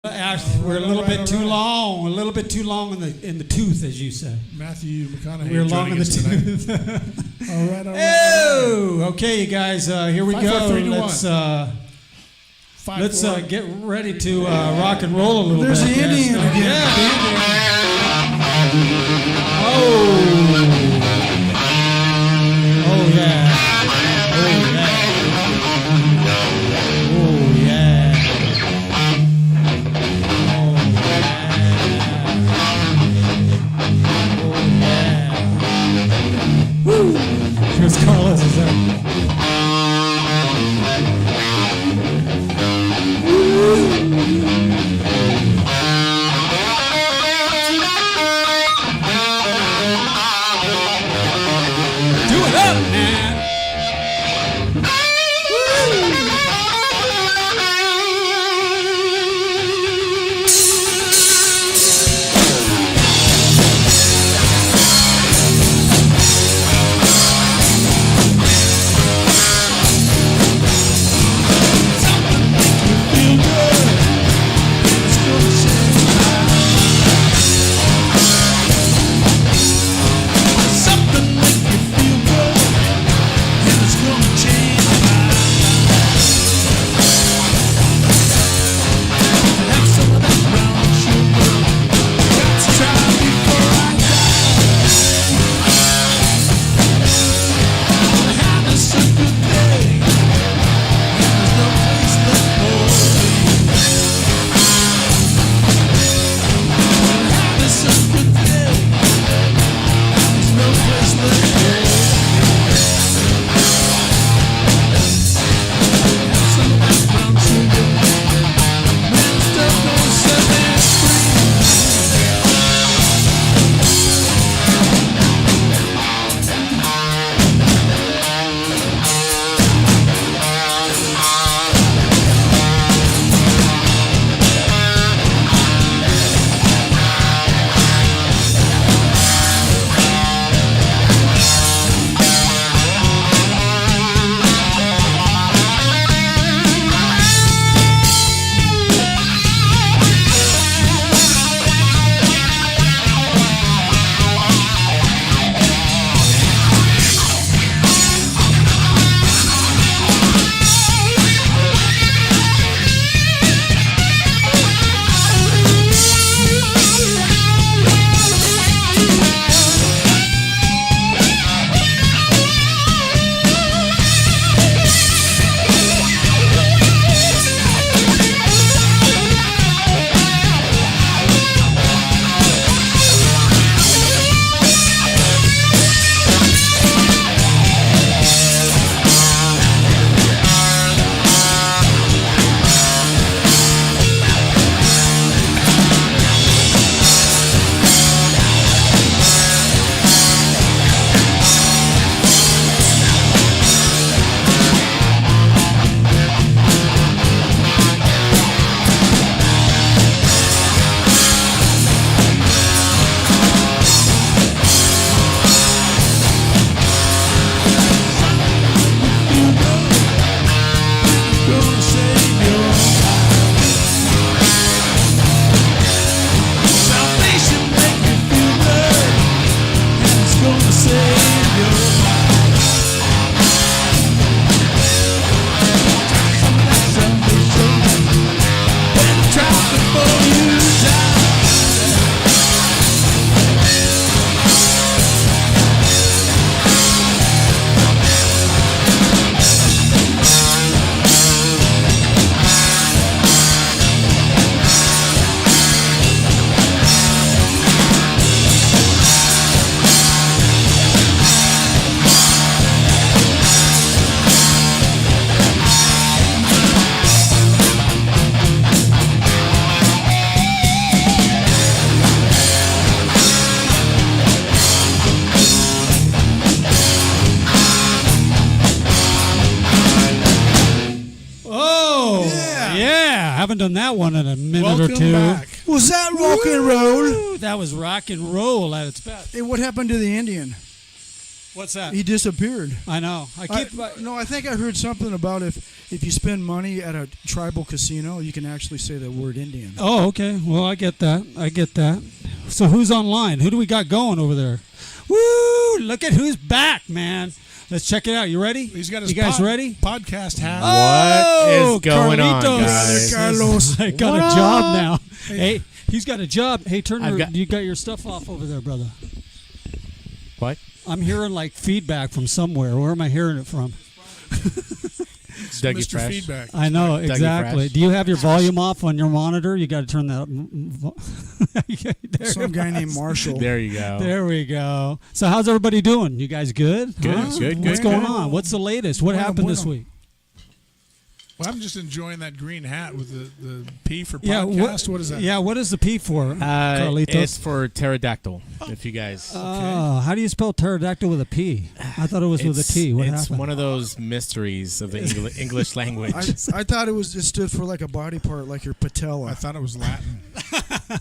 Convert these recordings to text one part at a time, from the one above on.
We're a little bit too long. A little bit too long in the tooth, as you say. Matthew McConaughey. We're long in the tooth. all right. Oh, okay, you guys. Here we 5, go. 4, 3, 2, Let's get ready to rock and roll a little There's bit. the Indian again. Yeah. Oh. Oh yeah. Oh yeah. Oh yeah. Woo! Here's Carlos. Is there? Do it up, man! Haven't done that one in a minute or two. Back. Was that rock and roll? That was rock and roll at its best. Hey, what happened to the Indian? What's that? He disappeared. I know. I think I heard something about if you spend money at a tribal casino, you can actually say the word Indian. Oh, okay. Well, I get that. So who's online? Who do we got going over there? Woo! Look at who's back, man. Let's check it out. You ready? He's got his you guys ready? podcast hat. Oh, what is going on, Carlitos. guys? Carlos. I got What a up? job now. Hey, he's got a job. Hey, Turner, got- you got your stuff off over there, brother. What? I'm hearing like feedback from somewhere. Where am I hearing it from? Dougie Mr. Fresh. Feedback. I know Dougie exactly. Fresh. Do you have your volume off on your monitor? You got to turn that up. Some guy named Marshall. There you go. There we go. So how's everybody doing? You guys good? Good, Huh? good, What's good, going good. on? What's the latest? What Bueno, happened this bueno. week? Well, I'm just enjoying that green hat with the P for Yeah, podcast. What is that? Yeah, what is the P for, Carlitos? It's for pterodactyl. If you guys, Oh, how do you spell pterodactyl with a P? I thought it was with a T. What it's happened? one of those mysteries of the English language. I thought it stood for like a body part, like your patella. I thought it was Latin.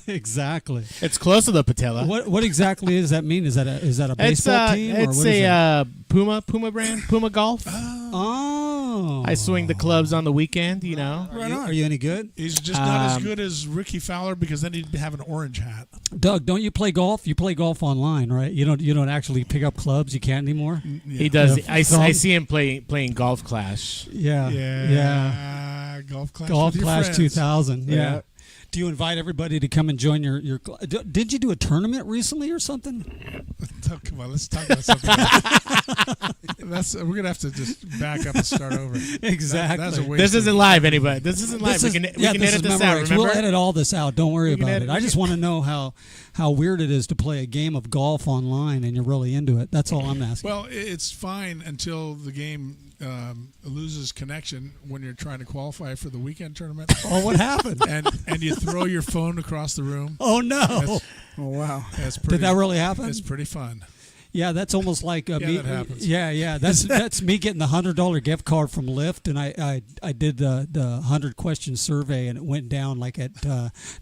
Exactly. It's close to the patella. What exactly does that mean? Is that a It's baseball team? Or it's what is that? a Puma brand, Puma Golf. Oh. I swing the clubs on the weekend. You know. Are you any good? He's just not as good as Ricky Fowler because then he'd have an orange hat. Doug, don't you play golf? You play golf online, right? You don't actually pick up clubs. You can't anymore. He does. Yeah. I see him playing Golf Clash. Yeah. Golf class. Golf with your Clash friends. 2000. Yeah. Yeah. Do you invite everybody to come and join your did you do a tournament recently or something? Oh, come on, let's talk about something. We're gonna have to just back up and start over. Exactly. That's a waste. This isn't live, anybody. This isn't live. This We is- can yeah, edit this is this out. memorized. Remember? We'll edit all this out. Don't worry We can about edit- it. I just want to know how weird it is to play a game of golf online and you're really into it. That's all I'm asking. Well, it's fine until the game loses connection when you're trying to qualify for the weekend tournament, Oh, what happened? and you throw your phone across the room. Oh no! That's, Oh, wow. that's pretty, Did that really happen? It's pretty fun. Yeah, that's almost like me. that happens. Yeah. That's me getting the $100 gift card from Lyft, and I did the 100-question survey, and it went down like at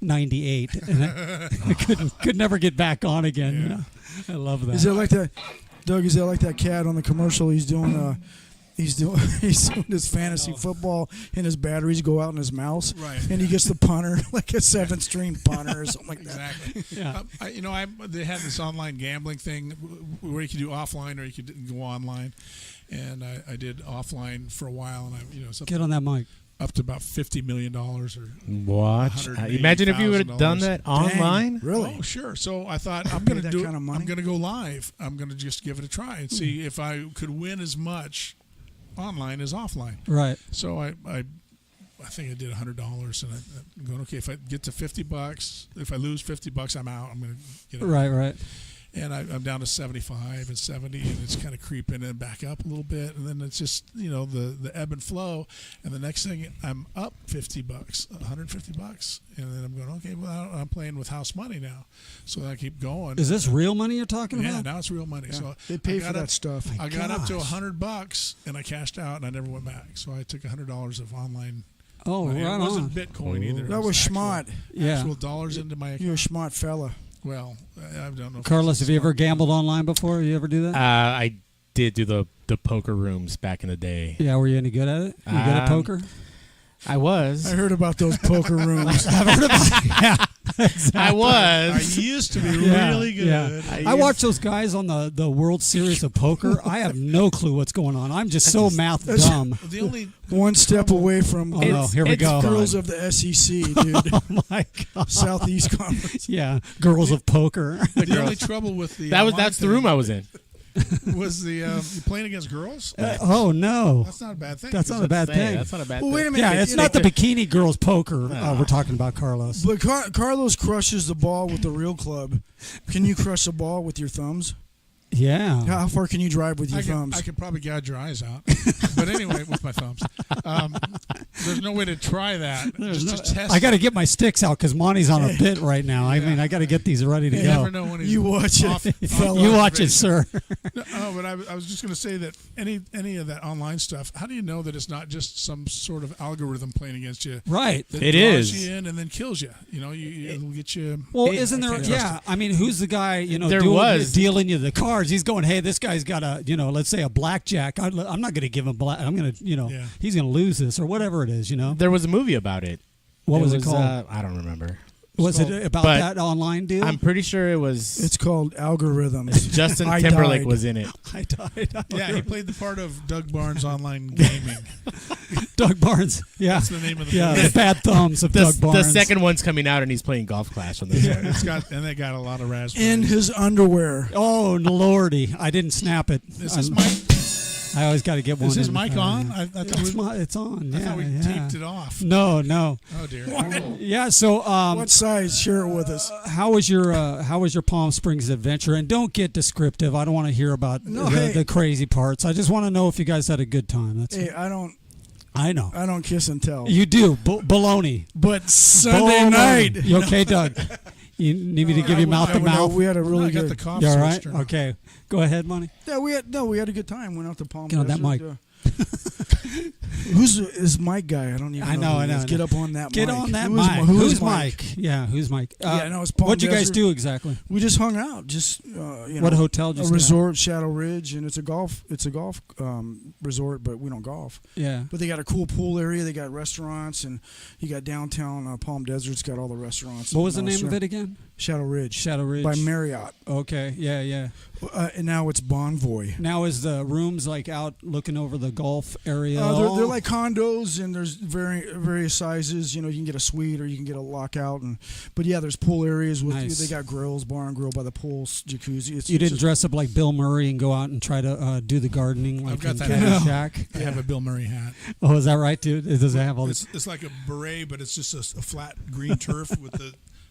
98, and I could never get back on again. Yeah. You know? I love that. Is it like that, Doug? Is that like that cat on the commercial? He's doing his fantasy football, and his batteries go out in his mouse, Right. and he gets the punter, like a 7-string punter or something like that. Exactly. Yeah. They had this online gambling thing where you could do offline or you could go online, and I did offline for a while, and something Get on that mic. up to about $50 million or. Watch. Imagine if you would have done that online. Really? Oh, sure. So I thought I'm going to that do. kind of money? I'm going to go live. I'm going to just give it a try and see if I could win as much online as offline. Right. So I think I did $100, and I'm going, okay, if I get to $50, if I lose $50, I'm out. I'm going to get it. Right. And I'm down to 75 and 70, and it's kind of creeping and back up a little bit, and then it's just the ebb and flow, and the next thing I'm up $50, $150, and then I'm going, okay, well I'm playing with house money now, so I keep going. Is this real money you're talking Yeah, about? now it's real money. So They pay I for got that up- stuff. I got up to gosh. $100, and I cashed out, and I never went back. So I took $100 of online. Oh, money. right It wasn't on. Bitcoin either. That It was actual- schmott. Yeah. Actual dollars into my account. You're a schmott fella. Well, I don't know. if Carlos, it's have you ever smart. gambled online before? You ever do that? I did do the poker rooms back in the day. Yeah, were you any good at it? You good at poker? I was. I heard about those poker rooms. I've heard about it. Yeah, exactly. I I was. used to be Yeah, really good. yeah. I watch those guys on the World Series of Poker. I have no clue what's going on. I'm just so math dumb. The only One step away from Oh, no, here we it's go. girls of the SEC, dude. Oh, my God. Southeast Conference. Yeah, girls of poker. the only trouble with the That's the room I was in. was the you playing against girls. Oh, no. That's not a bad thing. That's not a bad Hey, thing. that's not a bad Well, thing. wait a minute. Yeah, it's not the bikini girls poker we're talking about, Carlos. But Carlos crushes the ball with the real club. Can you crush a ball with your thumbs? Yeah. How far can you drive with your I thumbs? could probably gouge your eyes out. But anyway, with my thumbs. There's no way to try that. Just test I got to get my sticks out because Monty's on a bit right now. I mean, I got to get these ready to You go. never know when he's You watch off, it. You watch it, sir. No, but I was just going to say that any of that online stuff, how do you know that it's not just some sort of algorithm playing against you? Right. That It draws is. you in and then kills you. You know, it'll get you. Well, It- isn't there? I can't trust Yeah, I mean, who's the guy? There was. dealing you the cards. He's going, hey, this guy's got a, let's say a blackjack. I'm not going to give him black. I'm going to, Yeah. he's going to lose this or whatever it is. There was a movie about it. What was it called? I don't remember. Was it about but that online deal? I'm pretty sure it was. It's called Algorithms. Justin I Timberlake died. was in it. I died. Yeah, he played the part of Doug Barnes online gaming. Doug Barnes. Yeah. That's the name of the Yeah, movie. the bad thumbs of The, Doug Barnes. the second one's coming out, and he's playing golf clash on this Yeah, one. they got a lot of raspberries. In his underwear. Oh, lordy. I didn't snap it. Is this mic? I always got to get one. Is his in. mic on? I thought It's on. I Yeah, thought we yeah. taped it off. No. Oh dear. Yeah, so What size? Share it with us. how was your Palm Springs adventure? And don't get descriptive. I don't want to hear about No, hey. the crazy parts. I just want to know if you guys had a good time. That's Hey, it. I don't I know. kiss and tell. You do. Baloney. But Sunday Baloney. night. You okay, Doug? You need me to give you mouth to mouth? We had a No, really I got good. the cough You all switch right? turned on. Okay. Go ahead, Money. Yeah, we had a good time. Went out to Palm Get on that Desert. mic. Who's this Mike guy? I don't even know. I who he know. is. Get up on that Get mic. on that Who is mic. who is Who's Mike? Yeah, who's Mike? Yeah, no, it's Palm What'd you guys Desert. do exactly? We just hung out. Just What hotel did you a stay at? resort, Shadow Ridge, and it's a golf resort, but we don't golf. Yeah. But they got a cool pool area. They got restaurants, and you got downtown Palm Desert's got all the restaurants. What was the and name of it again? Shadow Ridge. Shadow Ridge. By Marriott. Okay. Yeah. And now it's Bonvoy. Now is the rooms like out looking over the Gulf area? They're like condos, and there's various sizes. You can get a suite or you can get a lockout, but yeah, there's pool areas with. Nice. They got grills, bar and grill by the pools, jacuzzi. You didn't dress up like Bill Murray and go out and try to do the gardening like I've got in that Caddy hat. Shack? I have a Bill Murray hat. Oh, is that right, dude? Does it have all this? It's like a beret, but it's just a flat green turf with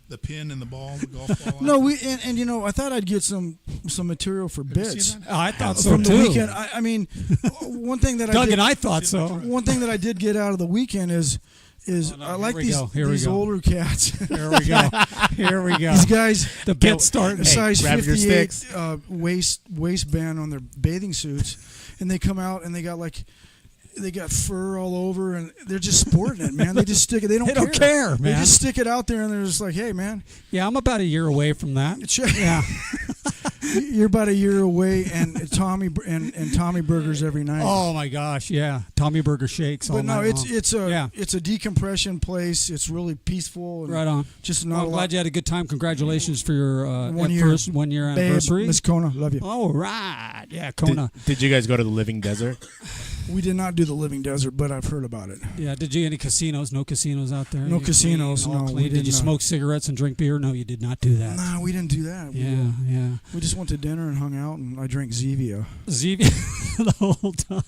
the pin and the ball, the golf ball. on No, it. and I thought I'd get some material for Have you bits seen that? I thought so from the too. weekend. I mean, one thing that Doug I did, and I thought so. one thing that I did get out of the weekend is no, I like here we go. Here we these go. older cats. Here we go. Here we go. These guys, The bit starting. size grab your 58 sticks. waistband on their bathing suits, and they come out and they got fur all over, and they're just sporting it, man. They just stick it. They don't care, They man. just stick it out there, and they're just like, hey, man, Yeah, I'm about a year away from that. Yeah. you're about a year away, and Tommy burgers every night. Oh my gosh, yeah. Tommy Burger shakes all But no, night it's long. it's a decompression place. It's really peaceful. And Right on. Just Well, not I'm a glad lot. you had a good time. Congratulations for your 1 year. first 1 year Babe, anniversary. Miss Kona, love you. All right. Yeah, Kona. Did you guys go to the Living Desert? We did not do the Living Desert, but I've heard about it. Yeah, did you any casinos? No casinos out there? No You casinos, clean, all no, clean? we Did you didn't, smoke cigarettes and drink beer? No, you did not do that. Nah, we didn't do that. Yeah. We just went to dinner and hung out, and I drank Zevia. ZV the whole time.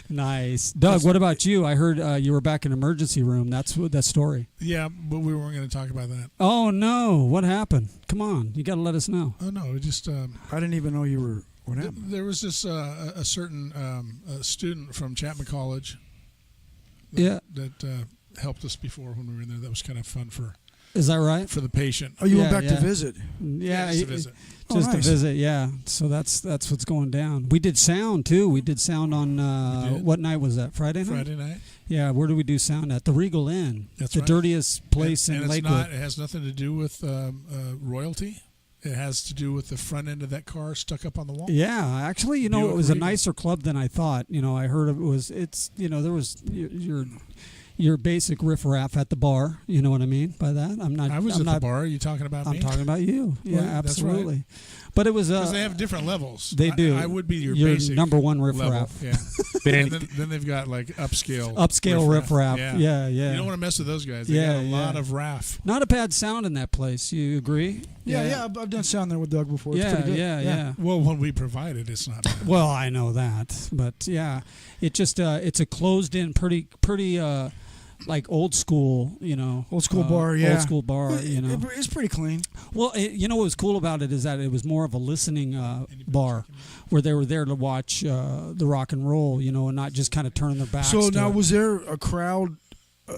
Nice. Doug, what about you? I heard you were back in emergency room. That's what that story. Yeah, but we weren't going to talk about that. Oh no! What happened? Come on, you got to let us know. Oh no, it just I didn't even know you were. What happened? there was this a certain student from Chapman College. Yeah. That helped us before when we were in there. That was kind of fun for Is that right? the patient. Oh, you Yeah, went back yeah. to visit. Yeah, just a visit. Just nice. a visit. Yeah. So that's what's going down. We did sound too. We did sound on We did. what night was that? Friday night. Friday night. Yeah. Where do we do sound at? The Regal Inn. That's the right. dirtiest place and in it's Lakewood. not. It has nothing to do with royalty. It has to do with the front end of that car stuck up on the wall. Yeah, actually, it Buick was a Regal. nicer club than I thought. I heard it was. It's there was your basic riffraff at the bar. You know what I mean by that? I'm not. I was I'm at not, the bar. Are you talking about I'm me? talking about you. Yeah, Well, that's right. absolutely. But it was. Because they have different levels. They do. I would be your Your basic number one level. riffraff. Yeah. But And then they've got like upscale riffraff. Yeah. You don't want to mess with those guys. They got a lot of raff. Not a bad sound in that place. You agree? Yeah. I've done sound there with Doug before. It's pretty good. Yeah. Well, when we provide it, it's not bad. Well, I know that, but yeah, it just it's a closed-in, pretty like old school, Old school bar, yeah. Old school bar, It's pretty clean. Well, what was cool about it is that it was more of a listening bar, where they were there to watch the rock and roll, and not just kind of turn their backs. So to now, it. was there a crowd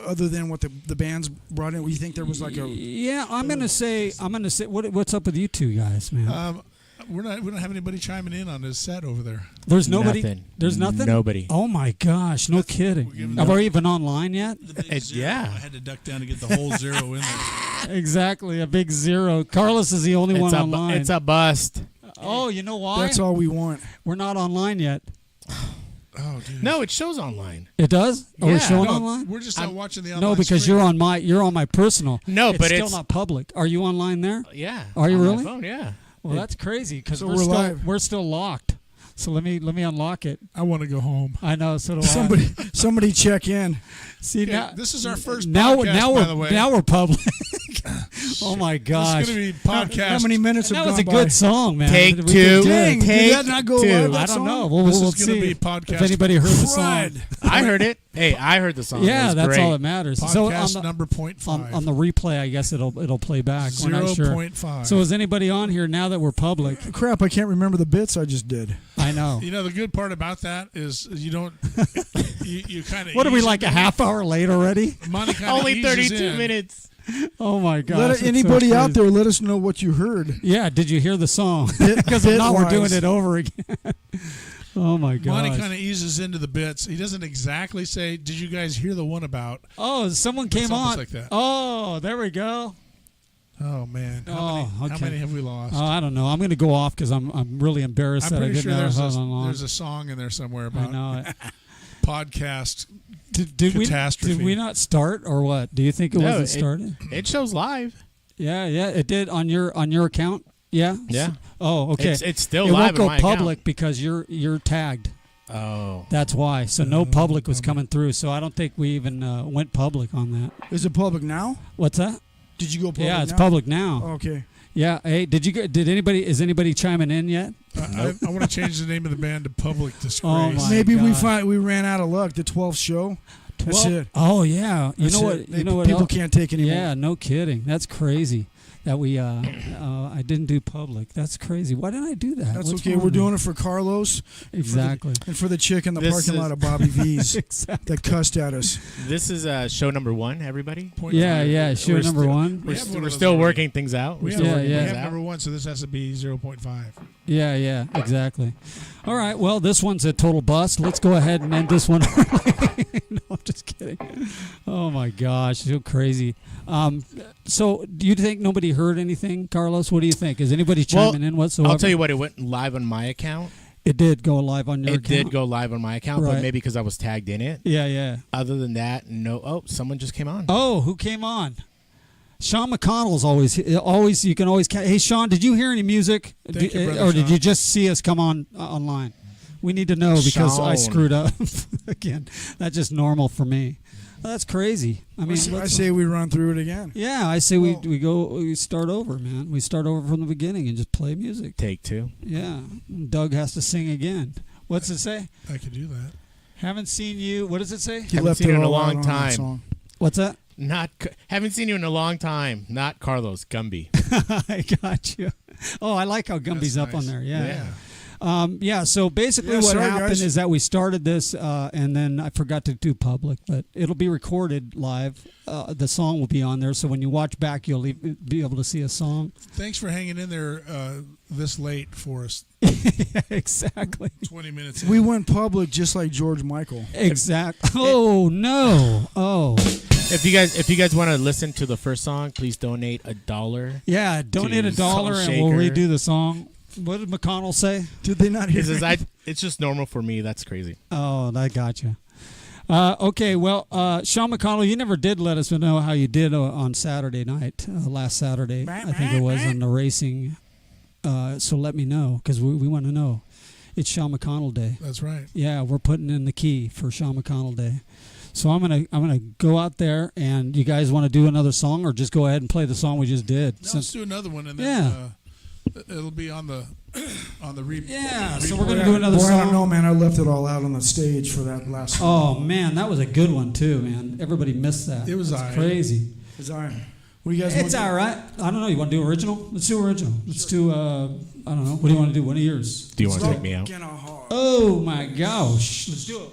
other than what the bands brought in? You think there was like a? Yeah, I'm gonna say. What's up with you two guys, man? We don't have anybody chiming in on this set over there. There's nobody. Nothing. There's nothing. Nobody. Oh my gosh! No kidding. Are we even online yet? Yeah. I had to duck down to get the whole zero in there. Exactly, a big zero. Carlos is the only one online. It's a bust. Oh, you know why? That's all we want. We're not online yet. Oh, dude. No, it shows online. It does? Are we Yeah. showing No, online? we're just not watching the online. No, because screen. you're on my personal. No, it's but still it's not public. Are you online there? Yeah. Are you on my really? phone, yeah. Well, that's crazy because So we're we're still live. we're still locked. So let me unlock it. I want to go home. I know. So do Somebody check in. See Okay, now. this is our first Now, podcast, by the way. now we're public. Oh my This gosh! is going to be podcast. How many minutes That have was gone a by? good song, man. Take We could two. do it. Dang, Take did that not go two. live? I That don't song? know. We'll This is see gonna be podcast. if anybody heard the song. Crud. I heard it. Hey, I heard the song. It Yeah, was that's great. all that matters. Podcast So on the, number 0.5. on the replay, I guess it'll play back. We're not sure. 0.5. So is anybody on here now that we're public? Crap, I can't remember the bits I just did. I know. You know, the good part about that is you don't. you kind of. What are we like a half hour late already? Money kind of Only 32 minutes. Oh my gosh! Anybody out there, let us know what you heard. Yeah, did you hear the song? Because if not, we're doing it over again. Oh my Monty gosh! kind of eases into the bits. He doesn't exactly say, "Did you guys hear the one about?" Oh, someone It's came almost on. like that. Oh, there we go. Oh man, Oh, how okay. many have we lost? Oh, I don't know. I'm going to go off because I'm really embarrassed I'm that I pretty didn't sure know there's a song in there somewhere I about know it. podcast. Did Catastrophe. we not start or what? Do you think it No, wasn't it- started? It shows live. Yeah, it did on your account. Yeah. Yeah. Oh, okay. It's still it live won't go on my public account. because you're tagged. Oh. That's why. So no public was coming through. So I don't think we even went public on that. Is it public now? What's that? Did you go public Yeah, it's now? public now. Okay. Yeah. Hey, is anybody chiming in yet? I want to change the name of the band to Public Disgrace. Oh, my Maybe God. we ran out of luck. The 12th show. That's it. Oh yeah. That's You know it. what? You know what? People else? can't take anymore. Yeah, no kidding. That's crazy. That we I didn't do public. That's crazy. Why didn't I do that? That's What's okay. wrong We're with me? doing it for Carlos Exactly. and for the chick in the This parking is- lot of Bobby V's Exactly. that cussed at us. This is show number 1, everybody. Yeah. Show We're number still- one. We have one of We're those still already. working things out. We We're have, still Yeah, working yeah. we things have out. number 1, so this has to be 0.5. Yeah, exactly. All right, well, this one's a total bust. Let's go ahead and end this one. No, I'm just kidding. Oh my gosh, so crazy. So, do you think nobody heard anything, Carlos? What do you think? Is anybody chiming in whatsoever? I'll tell you what, it went live on my account. It did go live on your It did account. go live on my account, Right. but maybe because I was tagged in it. Yeah. Other than that, no. Oh, someone just came on. Oh, who came on? Sean McConnell's always. You can always. Hey, Sean, did you hear any music, Thank you, brother or did Sean. you just see us come on online? We need to know because I Sean. screwed up again. That's just normal for me. Well, that's crazy. I mean, I say we run through it again. yeah. I say we start over, man. We start over from the beginning and just play music. Take 2. Yeah. Doug has to sing again. What's it say? I could do that. Haven't seen you. What does it say? He Haven't left seen it you in a all out long on that time. song. What's that? Haven't seen you in a long time. Not Carlos Gumby. I got you. Oh, I like how Gumby's That's up on nice. there. Yeah. Yeah. So basically, Yeah, what sorry, happened guys. is that we started this, and then I forgot to do public, but it'll be recorded live. The song will be on there, so when you watch back, you'll be able to see a song. Thanks for hanging in there this late for us. Yeah, exactly. 20 minutes in. We went public just like George Michael. Exactly. Oh no. Oh If you guys want to listen to the first song, please donate $1. yeah. Donate To $1 Salt and we'll Shaker. redo the song. What did McConnell say? Did they not hear He says, it? it's just normal for me. That's crazy. Oh, I got you. Okay, well, Sean McConnell, you never did let us know how you did on Saturday night, last Saturday. I think it was on the racing. So let me know because we want to know. It's Sean McConnell Day. That's right. Yeah, we're putting in the key for Sean McConnell Day. So I'm gonna go out there, and you guys want to do another song, or just go ahead and play the song we just did? No, let's do another one, and then Yeah. It'll be on the Yeah, so we're gonna do another Boy, song. I don't know, man. I left it all out on the stage for that last song. Oh man, that was a good one too, man. Everybody missed that. It was That's all right. crazy. It's all right. What do you guys It's want? all right. I don't know. You want to do original? Let's do original. Let's do. I don't know. What do you want to do? One of yours. Do you want to take me out? Broken heart. Oh my gosh. Let's do it.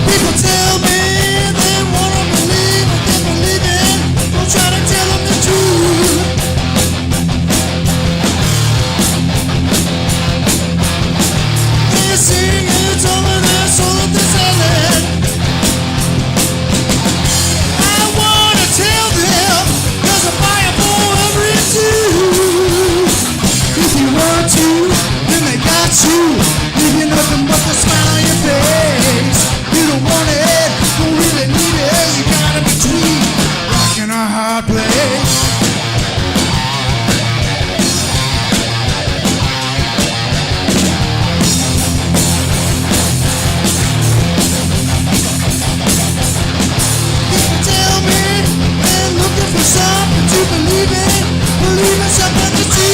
People tell me they wanna believe, but they believe in. Don't try to tell them the truth. They sing and it's over their soul that they're selling. I wanna tell them there's a fire for every two. If you want to, then they got you. Leave you nothing but the smile on your face. You don't want it, don't really need it. You got in between rock and a hard place. People tell me they're looking for something to believe in something to do.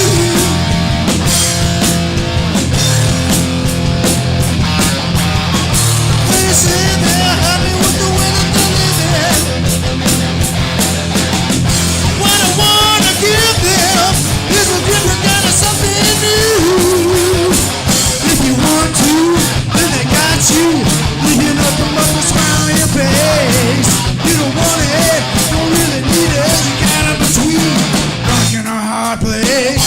They say they're happy with the way that they're living. What I wanna give them is a different kind of something new. If you want to, then they got you. Leaving nothing but the smile on your face. You don't want it, don't really need it. You got in between rock and a hard place.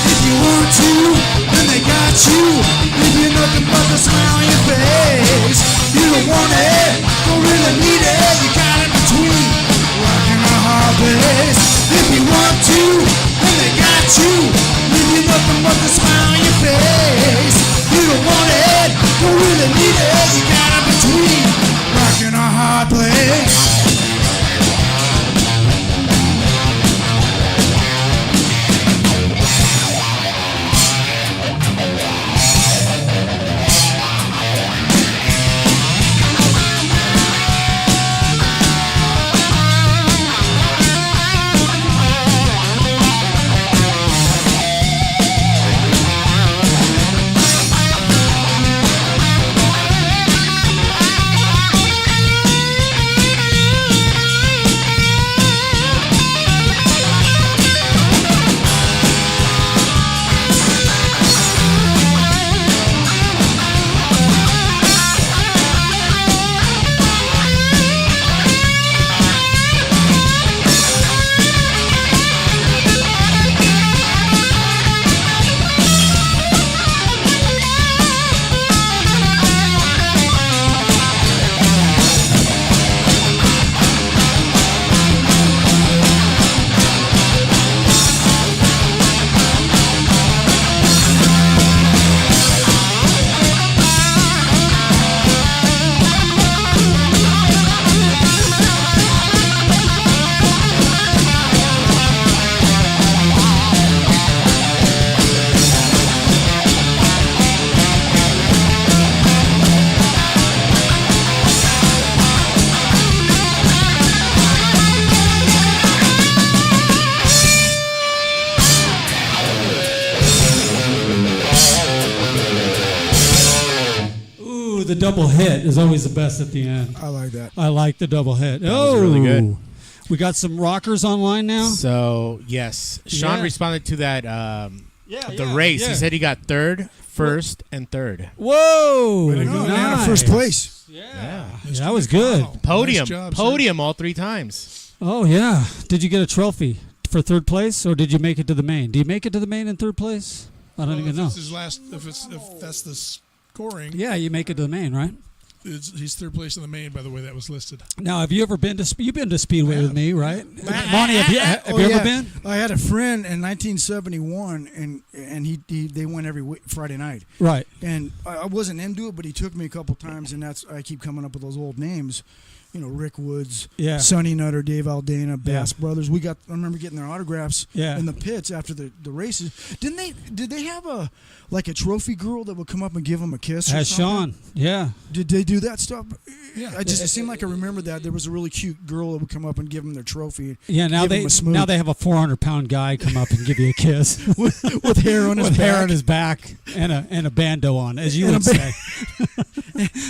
If you want to, then they got you. Leave you nothing but the smile on your face. You don't want it, don't really need it. You got in between rock and a hard place. If you want to, then they got you. Leave you nothing but the smile on your face. You don't want it, don't really need it. You got in between rock and a hard place. The double hit is always the best at the end. I like that. I like the double hit. was really good. We got some rockers online now. So yes, Sean Yeah. responded to that the race. He said he got third, first, and third. Whoa! Way to go, man. Nice. First place. Yeah. that was good. Podium. Nice job, sir. Podium all 3 times. Oh yeah. Did you get a trophy for third place, or did you make it to the main? Do you make it to the main in third place? I don't even know. If that's the scoring, Yeah, you make it to the main, right? he's third place in the main, by the way that was listed. Now, have you ever been to? You've been to Speedway with me, right? Ah, Monty, have you ever been? I had a friend in 1971, and they went every Friday night. Right. And I wasn't into it, but he took me a couple times, and I keep coming up with those old names. You know, Rick Woods, Yeah. Sonny Nutter, Dave Aldana, Bass Brothers. I remember getting their autographs Yeah. in the pits after the races. Did they have a trophy girl that would come up and give them a kiss? Or As something? Sean, yeah. Did they do that stuff? Yeah. It seemed like I remember that there was a really cute girl that would come up and give them their trophy. Yeah, now give they them a smooch. now they have a 400-pound guy come up and give you a kiss with hair on his with back. hair on his back and a bando on, as you And would a say.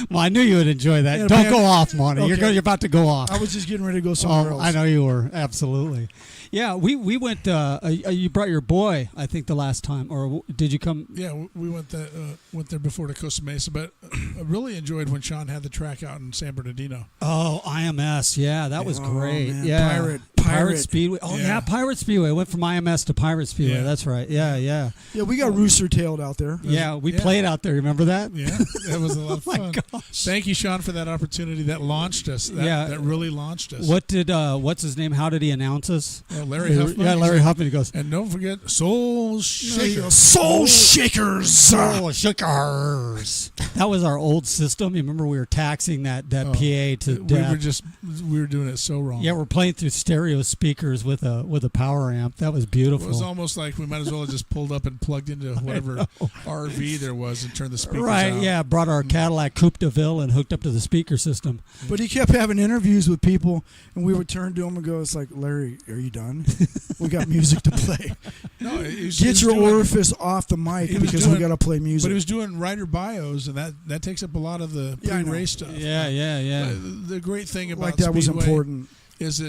Well, I knew you would enjoy that. And a Don't band- go off, Monty. Okay. You're about to go off. I was just getting ready to go somewhere Oh, else. I know you were. Absolutely. Yeah, we went. You brought your boy, I think, the last time, or did you come? Yeah, we went there before to Costa Mesa, but I really enjoyed when Sean had the track out in San Bernardino. Oh, IMS. Yeah, that was Oh, great. man. Yeah, Pirate. Speedway. Oh yeah. Yeah. Pirate Speedway. Went from IMS to Pirate Speedway. Yeah. That's right. Yeah. Yeah, we got rooster-tailed out there. Yeah, we Yeah. played out there. Remember that? Yeah, that was a lot of My fun. gosh. Thank you, Sean, for that opportunity. That launched us. That really launched us. What did what's his name? How did he announce us? Larry Huffman. Yeah, Larry Huffman. He goes, And don't forget Soul Shaker. Soul Shakers. "Oh, Shookers." That was our old system. You remember we were taxing that PA to death. We were doing it so wrong. Yeah, we're playing through stereo speakers with a power amp. That was It beautiful. was almost like we might as well have just pulled up and plugged into whatever RV there was and turned the speakers Right, out. yeah. Brought our Cadillac Coupe de Ville and hooked up to the speaker system. But he kept having interviews with people, and we would turn to him and go, "It's like, Larry, are you done? We got music to play. No, he was Get your doing- orifice off the mic he was because we doing- got to play But music." he was doing writer bios, and that takes up a lot of the Yeah, I know. pre-race stuff. Yeah. The great thing about like that was Speedway important. is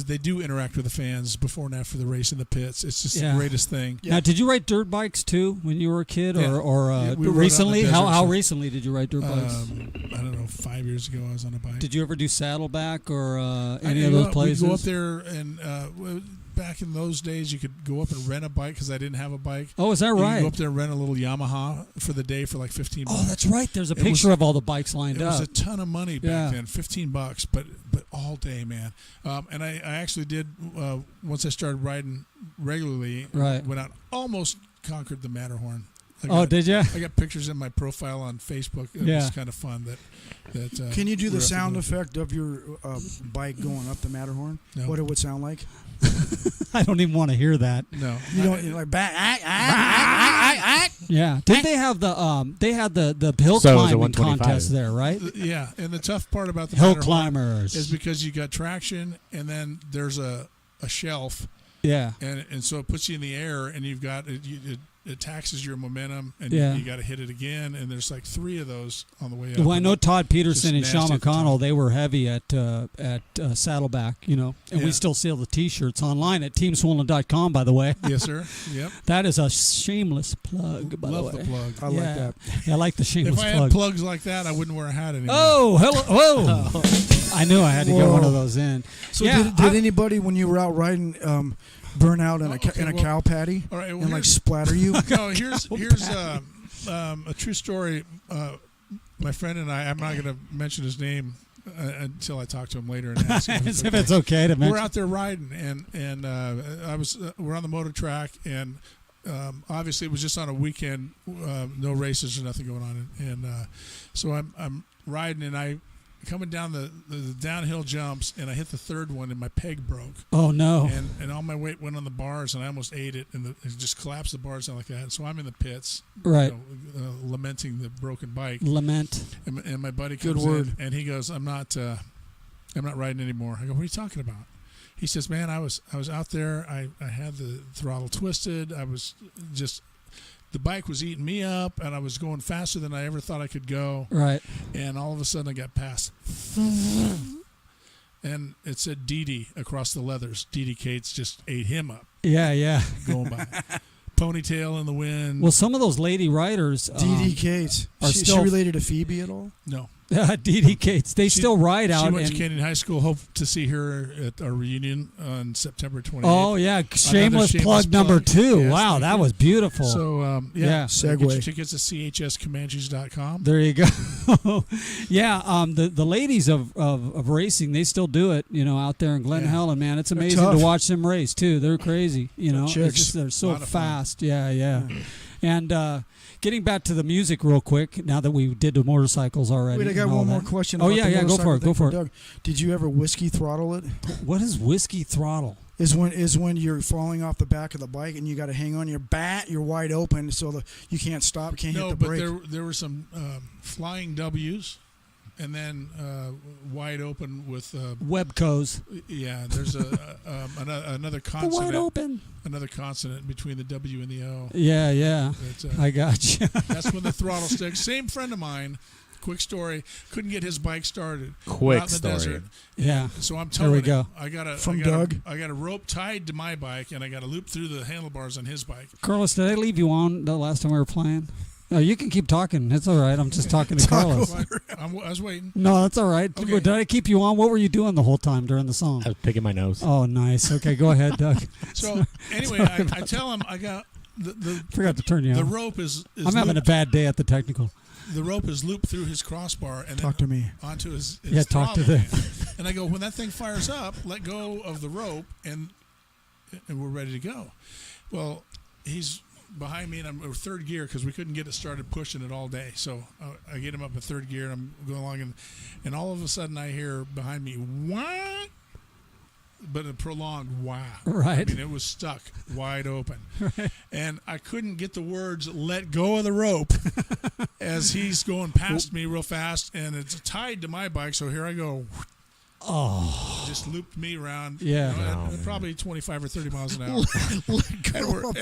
they do interact with the fans before and after the race in the pits. It's just Yeah. the greatest thing. Now, did you ride dirt bikes too when you were a kid, Yeah. or Yeah, we rode out in the recently? desert, How so- recently did you ride dirt bikes? I don't know. 5 years ago, I was on a bike. Did you ever do Saddleback or any I- of those places? We'd go up there, and back in those days, you could go up and rent a bike because I didn't have a bike. Oh, is that You could right? go up there and rent a little Yamaha for the day for like $15. Oh, that's right. There's a It was- picture of all the bikes lined It was up. a ton of money back Yeah. then, $15, but all day, man. And I actually did once I started riding regularly. Right. Went out, almost conquered the Matterhorn. Did you? I got pictures in my profile on Facebook. It Yeah. was kind of fun. That Can you do we're the up sound to effect of your bike going up the Matterhorn? No. What it would sound like? I don't even want to hear that. No, You don't you're like back. Yeah. Did they have the they had the hill So it was a climbing 125. contest there, right? Yeah, and the tough part about the Hill Matterhorn climbers. is because you got traction, and then there's a shelf, Yeah. and so it puts you in the air, and you've got it taxes your momentum, and Yeah. you got to hit it again, and there's like 3 of those on the way up. Well, I know Todd Just Peterson and nasty Sean at the McConnell. top. They were heavy at Saddleback, and we Yeah. still sell the T-shirts online at teamswollen.com. By the way, Yes, sir. Yep. that is a shameless plug. By Love the way, the plug. I like Yeah. that. Yeah, I like the shameless If I had plug. plugs like that, I wouldn't wear a hat anymore. Oh, hello! Whoa! I knew I had to get one of those in. So Yeah, did anybody when you were out riding burn out in Okay, a well, cow patty all right, well, and like here's- splatter you? No, here's a true story. My friend and I'm not going to mention his name until I talk to him later and ask him As if it's okay to We're mention. out there riding, and we're on the motor track, and obviously it was just on a weekend, no races or nothing going on, and so I'm riding, and I coming down the downhill jumps, and I hit the third one, and my peg broke. Oh no! And all my weight went on the bars, and I almost ate it, and it just collapsed the bars down like that. So I'm in the pits, Right. lamenting the broken bike. Lament. And my buddy Good comes word. in, and he goes, "I'm not riding anymore." I go, "What are you talking about?" He says, "Man, I was out there. I had the throttle twisted. I was just." The bike was eating me up, and I was going faster than I ever thought I could go. Right. And all of a sudden, I got past. And it said Dee across the leathers. Dee Cates just ate him up Yeah. going by. Ponytail in the wind. Well, some of those lady riders. D.D. Cates. are She still- related to Phoebe at all? No. Dee Cates. They still ride out. She went to and- Canyon High School. Hope to see her at our reunion on September 28th. Oh yeah, shameless plug number 2. Yes, wow, thank that you. was beautiful. So Yeah. Get your Segue. tickets at chscomanches.com. There you go. Yeah, the ladies of racing, they still do it. Out there in Glen Yeah. Helen, man, it's They're amazing tough. to watch them race too. They're crazy. It's chicks. just they're so Lot of fun. fast. Yeah. And getting back to the music real quick. Now that we did the motorcycles already. Wait, I got and all one more that. question. Oh about yeah, the go for motorcycle it. Go thing for it. Doug. Did you ever whiskey throttle it? What is whiskey throttle? Is when you're falling off the back of the bike and you got to hang on your bat. You're wide open, so you can't stop, can't hit No, the but brake. there were some flying W's, and then wide open with Webcos. yeah. There's another The wide consonant, open. another consonant between the W and the O. Yeah. It's, I got you. That's when the throttle sticks. Same friend of mine. Quick story. Couldn't get his bike started. Quick out in the story. desert. Yeah. So I'm There we towing go. it. I got Doug? I got a rope tied to my bike, and I got a loop through the handlebars on his bike. Carlos, did I leave you on the last time we were playing? No, you can keep talking. It's all right. I'm just talking to Carlos. I was waiting. No, that's all right. Okay. Did I keep you on? What were you doing the whole time during the song? I was picking my nose. Oh, nice. Okay, go ahead, Doug. So anyway, I tell him I got the Forgot to turn you the on. rope is I'm having a looped, bad day at the technical. the rope is looped through his crossbar and Talk then to me. onto his Yeah, talk to throttle. them. And I go, when that thing fires up, let go of the rope and we're ready to go. Well, he's behind me, and we're third gear because we couldn't get it started pushing it all day. So I get him up in third gear, and I'm going along, and all of a sudden I hear behind me, "What?" But a prolonged wow. Right. I mean, it was stuck wide open. Right. And I couldn't get the words, let go of the rope, as he's going past me real fast, and it's tied to my bike, so here I go. Oh. Just looped me around. Yeah. At probably 25 or 30 miles an hour. Let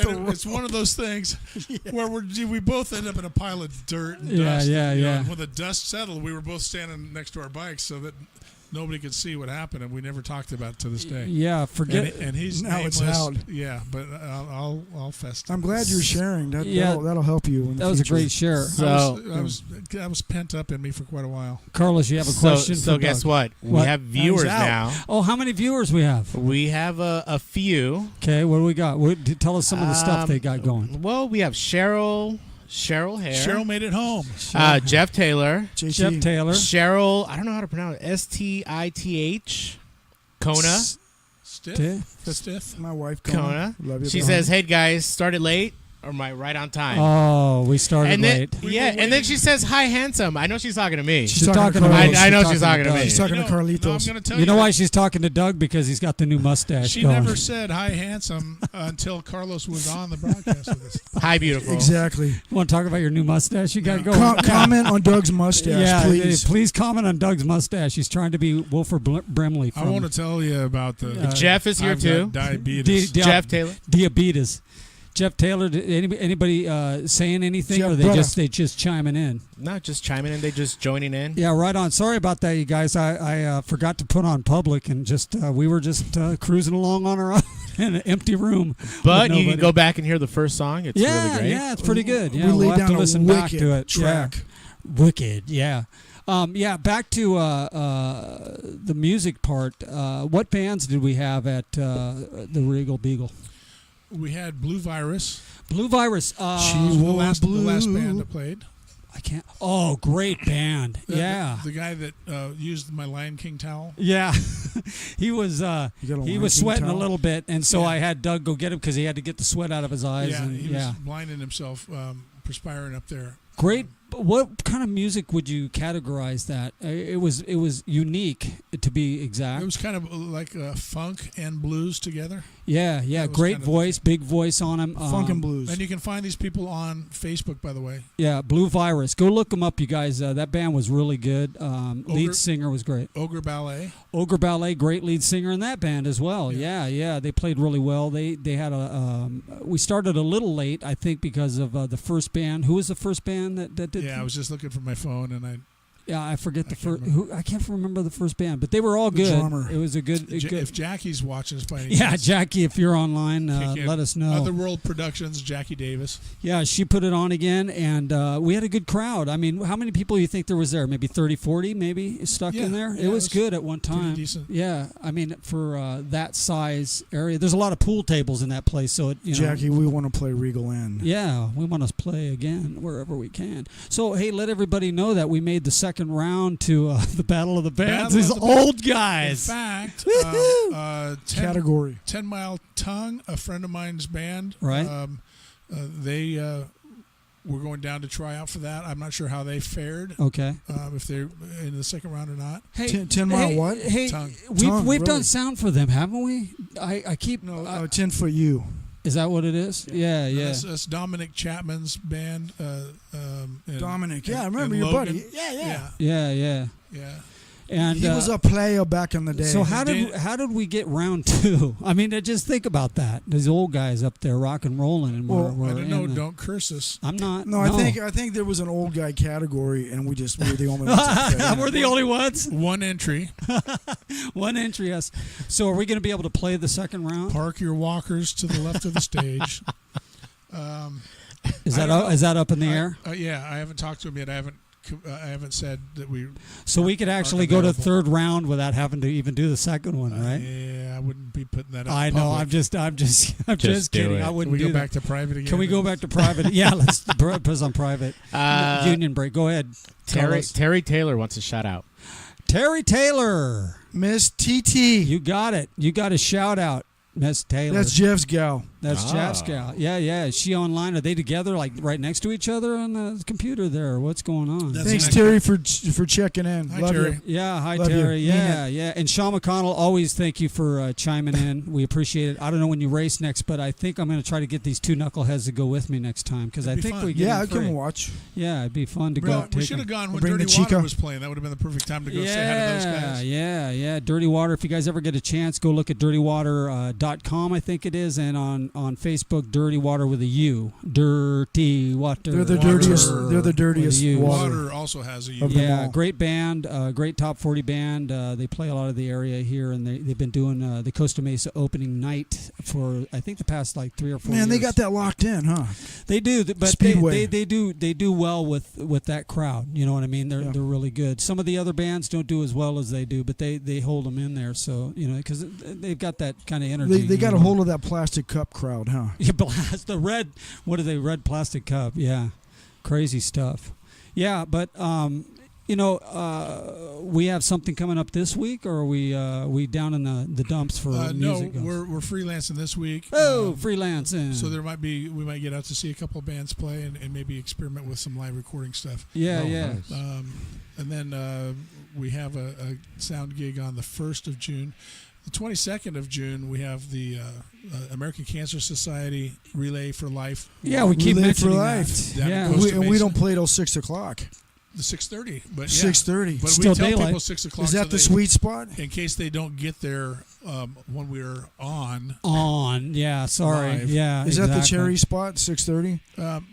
And it's one of those things where we both end up in a pile of dirt and Yeah, dust. yeah, and, you know, yeah. and when the dust settled, we were both standing next to our bikes so that nobody could see what happened, and we never talked about it to this day. Yeah, forget it. And he's Now it's nameless. out. Yeah, but I'll fest. I'm glad you're sharing. Yeah. That'll help you. In the That was a future. great share. So, I was pent up in me for quite a while. Carlos, you have a question? So for guess Doug? what? We What? have viewers out. now. Oh, how many viewers we have? We have a few. Okay, what do we got? Tell us some of the stuff they got going. Well, we have Cheryl Hare. Cheryl made it home. Jeff Taylor. JT. Jeff Taylor. Cheryl, I don't know how to pronounce it. Stith. Kona. Stiff. My wife, Kona. Love you, She Kona. says, "Hey guys, started late or am I right on time?" Oh, we started and then, late. yeah, and then she says, "Hi, handsome." I know she's talking to me. She's talking to Carlos. I know She's she's talking to Doug. me. She's talking You to know, Carlitos. No, I'm going to tell You know that why she's talking to Doug? Because he's got the new mustache She going. never said hi, handsome, until Carlos was on the broadcast with us. Hi, beautiful. Exactly. You want to talk about your new mustache you got going? Comment on Doug's mustache, yeah, please. please comment on Doug's mustache. He's trying to be Wilford Brimley I from want to tell you about the Jeff is here I've too. got diabetes. Jeff Taylor. Diabetes. Jeff Taylor, did anybody saying anything, Jeff or brother. they just chiming in? No, just chiming in. They just joining in. Yeah, right on. Sorry about that, you guys. I forgot to put on public, and just we were just cruising along on our own in an empty room. But with you can nobody. go back and hear the first song. It's Yeah, really great. yeah, it's pretty good. Yeah, we we'll laid have down to a listen back wicked to it. track. Yeah. Wicked, yeah. Yeah, back to the music part. What bands did we have at the Regal Beagle? We had Blue Virus. Blue Virus. The last band that played. I can't. Oh, great band. The- Yeah. The guy that used my Lion King towel. Yeah, he was. You got a He Lion was King sweating a towel? little bit, and so Yeah. I had Doug go get him because he had to get the sweat out of his eyes. Yeah, and, he was blinding himself, perspiring up there. Great. What kind of music would you categorize that? It was unique, to be exact. It was kind of like funk and blues together. Yeah. That was Great kind of- voice, big voice on him. Funk and blues. And you can find these people on Facebook, by the way. Yeah, Blue Virus. Go look them up, you guys. That band was really good. Lead singer was great. Ogre Ballet. Ogre Ballet, great lead singer in that band as well. Yeah. They played really well. They had a. We started a little late, I think, because of the first band. Who was the first band that did? Yeah, I was just looking for my phone, and Yeah, I forget the first. I can't remember the first band, but they were all good. drummer. It was a good. If Jackie's watching us by any Yeah, chance, Jackie, if you're online, let us know. Otherworld Productions, Jackie Davis. Yeah, she put it on again, and we had a good crowd. I mean, how many people do you think there was there? Maybe 30, 40 maybe stuck in there? Yeah, it was good at one time. Decent. Yeah, I mean, for that size area. There's a lot of pool tables in that place, so it, Jackie, we want to play Regal Inn. Yeah, we want to play again wherever we can. So, hey, let everybody know that we made the second round to the Battle of the Bands. These old guys. In fact, Category 10 Mile Tongue, a friend of mine's band. Right. They were going down to try out for that. I'm not sure how they fared. Okay. If they're in the second round or not. Hey, 10 Mile what? Hey, Tongue. we've done really? sound for them, haven't we? I keep. 10 Foot U. Is that what it is? Yeah. That's Dominic Chapman's band. Dominic. Yeah, I and remember your Logan. buddy. Yeah. Yeah. And He was a player back in the day. So how did we get round two? I mean, just think about that. These old guys up there rock and rolling, and I we're don't know. Don't curse us. I'm not. No, I think there was an old guy category, and we were the only ones. That played. We're the only ones. One entry. One entry, yes. So are we going to be able to play the second round? Park your walkers to the left of the stage. Is that up in the air? Yeah, I haven't talked to him yet. I haven't said that we. So we could actually go to the third round without having to even do the second one, right? Yeah, I wouldn't be putting that up. I know. I'm just kidding. I wouldn't. Can we do go that. back to private again? Can we go back to private? Yeah, let's put us on private. Union break. Go ahead. Terry Taylor wants a shout out. Terry Taylor, Miss TT. you got it. You got a shout out, Miss Taylor. That's Jeff's gal. That's Jeff's gal. Yeah. Is she online? Are they together, like right next to each other on the computer there? What's going on? Thanks, Terry, for checking in. Hi, Love Terry. you. Yeah, hi Love Terry. you. Yeah. And Sean McConnell, always thank you for chiming in. We appreciate it. I don't know when you race next, but I think I'm going to try to get these two knuckleheads to go with me next time because I It'd be think fun. we get Yeah, I in free. can watch. Yeah, it'd be fun to go. Well, Take we should have them. gone when Bring the Dirty Water Chica. was playing. That would have been the perfect time to go say hi to those guys. Yeah. Dirty Water. If you guys ever get a chance, go look at dirtywater.com, I think it is, and on Facebook, Dirty Water with a U. Dirty Water. They're the Water. dirtiest. They're the dirtiest With a U. water. Water also has a U. Of them Yeah, all. great band, great top 40 band. They play a lot of the area here, and they've been doing the Costa Mesa opening night for I think the past like 3 or 4 years. Man, they got that locked in, huh? They do, but Speedway. they do well with that crowd. You know what I mean? They're really good. Some of the other bands don't do as well as they do, but they hold them in there. So because they've got that kind of energy. They got a hold of that plastic cup crowd, huh? Yeah, blast the red. What are they? Red plastic cup. Yeah, crazy stuff. Yeah, but we have something coming up this week, or are we down in the dumps for music? No, we're freelancing this week. Freelancing. So we might get out to see a couple of bands play and maybe experiment with some live recording stuff. Yeah. Nice. And then we have a sound gig on the 1st of June. The 22nd of June, we have the American Cancer Society Relay for Life. Yeah, we keep Relay for mentioning Life. that. Down Yeah. in Costa And we Mesa. don't play till 6 o'clock. The 6:30, but 6:30. But Still we tell daylight. people 6 o'clock. Is that so the sweet spot? in case they don't get there when we're on. Yeah, sorry. Live. Yeah. Is that the exactly. cherry spot? 6:30.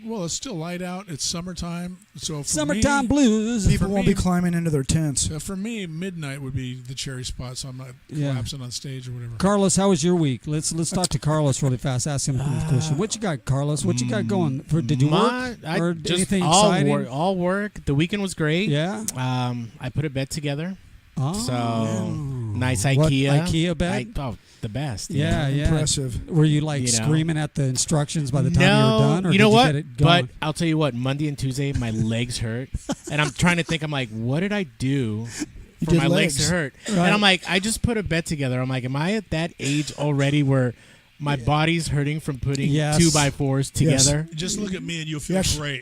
Well, it's still light out. It's summertime, so for Summertime me, blues. People For won't me- be climbing into their tents. For me, midnight would be the cherry spot, so I'm not Yeah. collapsing on stage or whatever. Carlos, how was your week? Let's talk to Carlos really fast. Ask him a question. What you got, Carlos? What you got going? Did you work or just anything all exciting? all work. The weekend was great. Yeah. I put a bed together. Oh. So nice What, IKEA. IKEA bed? The best. Yeah. Impressive. Were you like You know. screaming at the instructions by the time no, you were done? Or you know did what? You get it going? But I'll tell you what. Monday and Tuesday, my legs hurt, and I'm trying to think. I'm like, what did I do for did my legs legs. to hurt? Right. And I'm like, I just put a bed together. I'm like, am I at that age already where my body's hurting from putting Yes. 2x4s together? Just look at me and you'll feel Yes. great.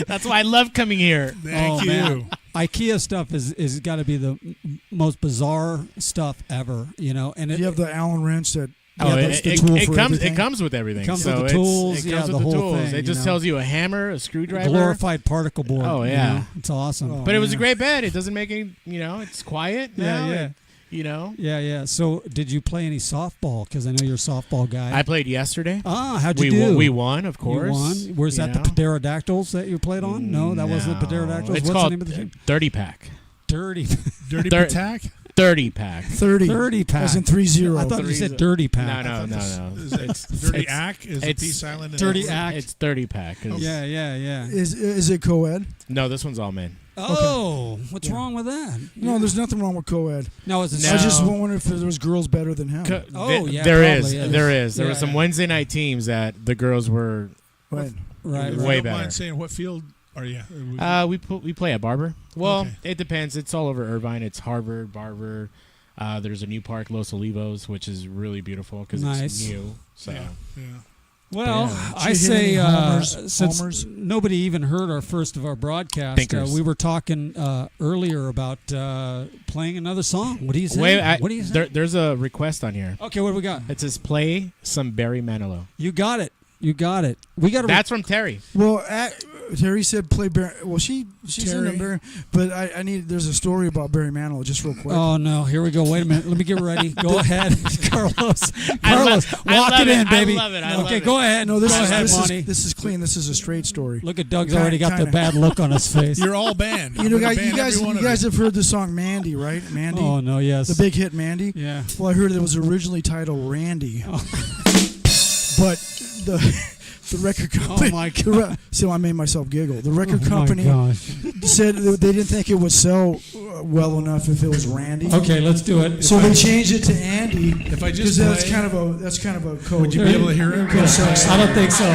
That's why I love coming here. Thank you. Man. IKEA stuff is got to be the most bizarre stuff ever, and You have the Allen wrench that. Oh, that's it, the it, tool it for comes. everything. It comes with everything. It comes so with the it's- tools, It yeah, comes the with the whole tools. thing, It just tells you a hammer, a screwdriver. glorified particle board. Oh, you yeah. know? It's awesome. Oh, But it was a man. great bed. It doesn't make any. It's quiet now. Yeah. You know. Yeah, yeah. So, did you play any softball? Because I know you're a softball guy. I played yesterday. How'd you do? We won, of course. You won. Was that the pterodactyls that you played on? No, that wasn't the pterodactyls. It's What's called the name of the game? Dirty Pack. Dirty. Dirty Thir- attack. 30 Pack. 30. 30 pack. As in 30. I thought you said dirty pack. No. It's Dirty Ack. Is it peace island? Dirty Act. It's 30 Pack. Yeah, yeah, yeah. Is it co-ed? No, this one's all men. Oh, what's wrong with that? No, there's nothing wrong with co-ed. No, it's I just wonder if there was girls better than him. Oh, yeah, there probably is. is. There is. There Yeah, were some yeah. Wednesday night teams that the girls were Right. Right. way Don't better. mind saying what field are you? We play at Barber. Well, Okay. it depends. It's all over Irvine. It's Harvard, Barber. There's a new park, Los Olivos, which is really beautiful because Nice. it's new. So yeah. Well, Yeah. I Did you hit say any homers? since Homers? nobody even heard our first of our broadcast, Thinkers. we were talking earlier about playing another song. What do you say? wait, What do you say? there's a request on here. Okay, what do we got? It says play some Barry Manilow. You got it. You got it. We got to. That's from Terry. Well, Terry said play Barry. Well, she's Terry. in Barry, but I need. There's a story about Barry Manilow, just real quick. Oh no! Here we go. Wait a minute. Let me get ready. Go ahead, Carlos. I Carlos, love walk it it. in, baby. I love it. I Okay, love it. go ahead. No, this go is ahead, this Monty. is this is clean. This is a straight story. Look at Doug's Kinda- already got the kinda. bad look on his face. You're all banned. You know, I'm gonna guys, ban every one you of guys have heard the song Mandy, right? Mandy, Oh no! Yes. the big hit Mandy. Yeah. Well, I heard it was originally titled Randy, Oh. but the record company. Oh, my So I made myself giggle. The record Oh, my company gosh. said they didn't think it would sell well enough if it was Randy. Okay, let's do it. So they changed it to Andy. If I just because play- that's kind of a code. Would you be able to hear it? I don't think so.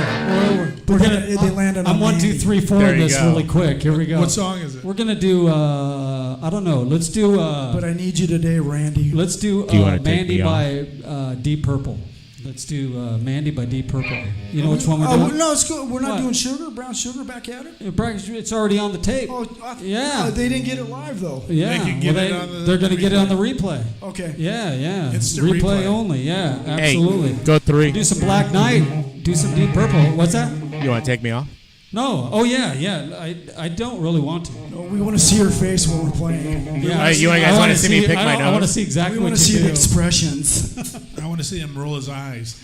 We're gonna. They landed I'm on 1, 2, Andy. 3, 4 There in you this go. really quick. Here we go. What song is it? We're gonna do. I don't know. Let's do. But I need you today, Randy. Let's do, Do you wanna take Mandy me by Deep Purple. Let's do Mandy by Deep Purple. You know which one we're Oh, doing? no, it's good. We're not What? doing sugar, brown sugar back at it. It's already on the tape. Oh, Yeah. no, they didn't get it live though. Yeah, They can get it on the they're going to get it on the replay. Okay. Yeah, yeah. Instant replay replay. only. Yeah, Hey, absolutely. go 3. Do some Black Knight. Do some Deep Purple. What's that? You want to take me off? No. Oh yeah, yeah. I don't really want to. No, we want to see your face when we're playing. Yeah. Alright, you guys I wanna wanna see me pick my I want to nose? see exactly We want what to see you the do. expressions. I want to see him roll his eyes.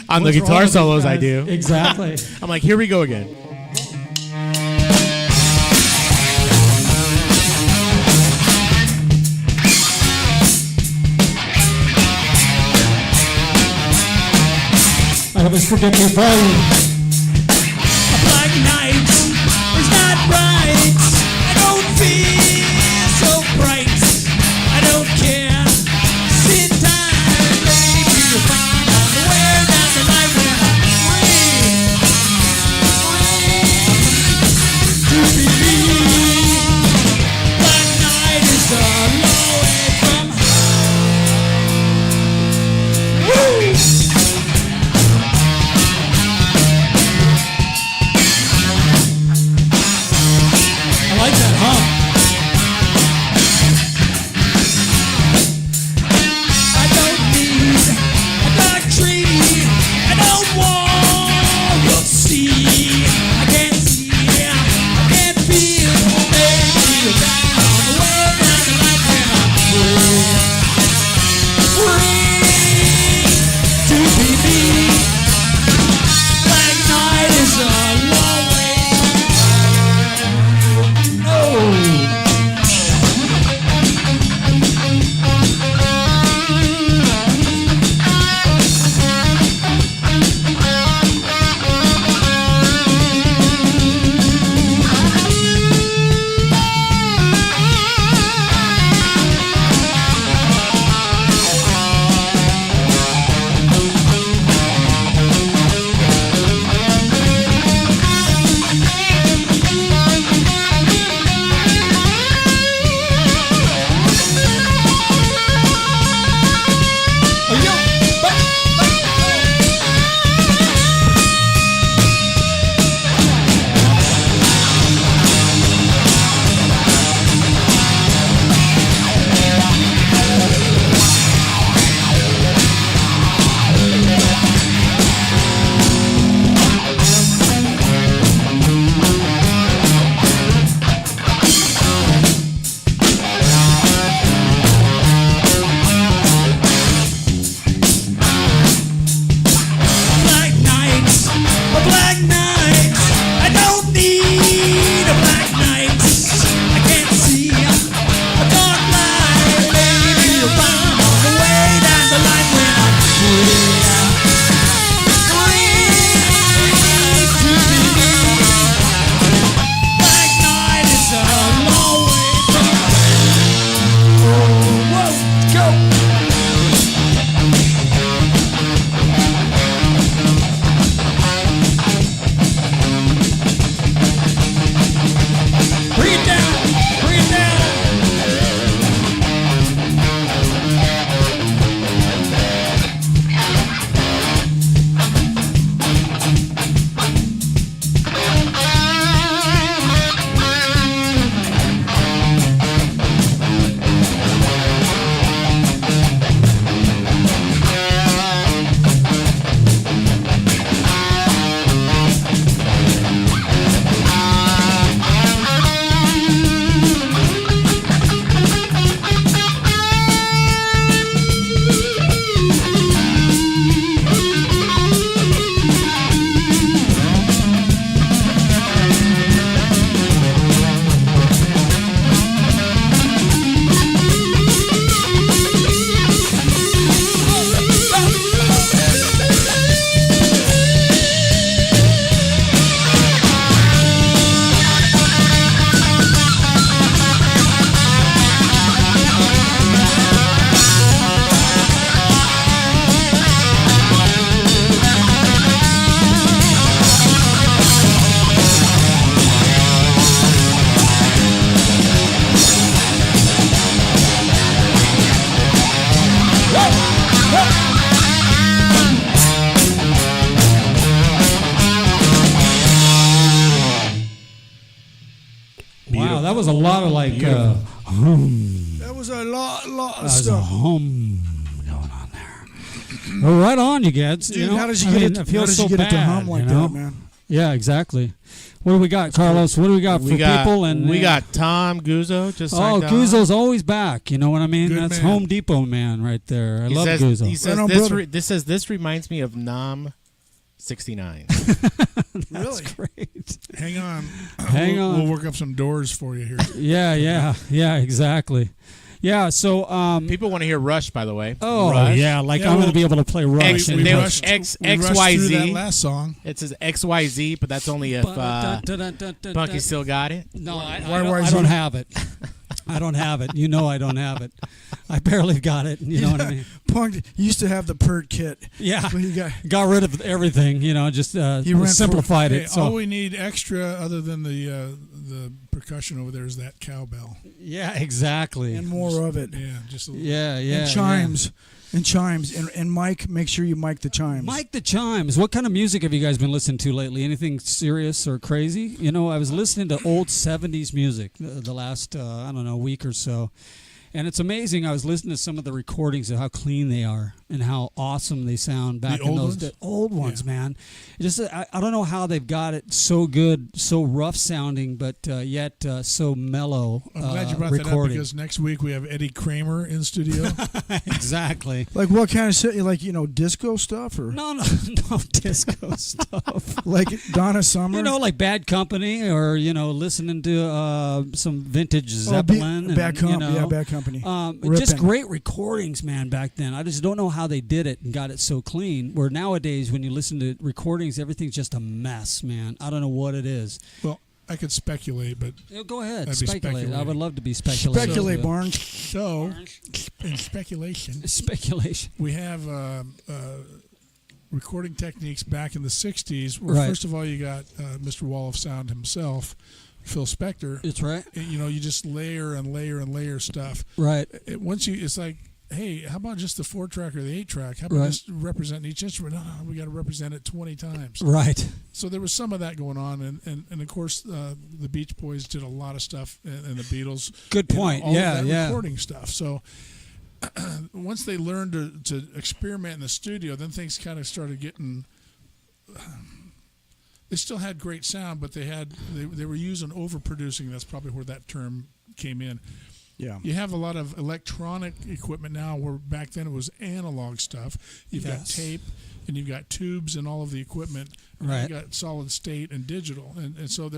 On the What's wrong guitar with solos, these I guys? do. Exactly. I'm like, here we go again. I always forget your volume. A black night is not right. I don't feel so bright. I don't care. Sit tight, baby. You'll find on the way down the night when I'm to be me. Black night is the low way from high. Woo! that was a lot of like That was a lot that of was a stuff. hum going on there. Well, right on, you kids. Dude, you know, how did you I get mean, it? it feels How did so you get bad, it to hum like you know? that, man? Yeah, exactly. What do we got, Carlos? What do we got for people? And we got Tom Guzzo. Just Oh, signed on. Guzzo's always back. You know what I mean? Good That's man. Home Depot man right there. I He love says, Guzzo. He says Right on, this. brother. This says this reminds me of Nam 69. That's Really? great. Hang on. Hang on. We'll work up some doors for you here. Yeah, exactly. Yeah, so People want to hear Rush, by the way. oh Rush. yeah, like Yeah, I'm well, going to be able to play Rush. X- and they Rush. rushed- X- We rushed through that XYZ. last song. It says XYZ, but that's only if Punky still got it. No, I YYZ. don't have it. I don't have it. You know I don't have it. I barely got it. You know what I mean? Punk used to have the pert kit. Yeah. But he Got rid of everything, you know, just He ran simplified Hey, it. So all we need extra, other than the percussion over there, is that cowbell. yeah, exactly. and more of it. Yeah, just a little. Yeah, And chimes. And chimes. And Mike, make sure you mic the chimes. Mike the Chimes. What kind of music have you guys been listening to lately? Anything serious or crazy? You know, I was listening to old 70s music the last, I don't know, week or so. And it's amazing. I was listening to some of the recordings of how clean they are and how awesome they sound back The in old those ones? days. Old ones, Yeah. man. Just I don't know how they've got it so good, so rough sounding, but yet so mellow. I'm glad you brought that up recording. because next week we have Eddie Kramer in studio. Exactly. Like what kind of shit? Like, disco stuff or No, disco stuff. like Donna Summer? You know, like Bad Company, or listening to some vintage Oh, Zeppelin. Bad Company. You know, Yeah, Bad Company. just Ripping. great recordings, man. Back then, I just don't know how they did it and got it so clean. Where nowadays, when you listen to recordings, everything's just a mess, man. I don't know what it is. Well, I could speculate, but Go ahead, That'd be speculate. I speculating. would love to be speculating. Speculate, Barnes. so in speculation, Speculation. we have recording techniques back in the '60s. Where Right. first of all, you got Mr. Wall of Sound himself, Phil Spector. It's right. And, you just layer and layer and layer stuff. Right. It's like, hey, how about just the 4-track or the 8-track? How about Right. just representing each instrument? No, we got to represent it 20 times. Right. So there was some of that going on, and of course the Beach Boys did a lot of stuff, and the Beatles. Good point. All Yeah, of that yeah. recording stuff. So once they learned to experiment in the studio, then things kind of started getting. They still had great sound, but they were using overproducing. That's probably where that term came in. Yeah. You have a lot of electronic equipment now, where back then it was analog stuff. You've got Yes. tape, and you've got tubes, and all of the equipment. And Right. You've got solid state and digital, and so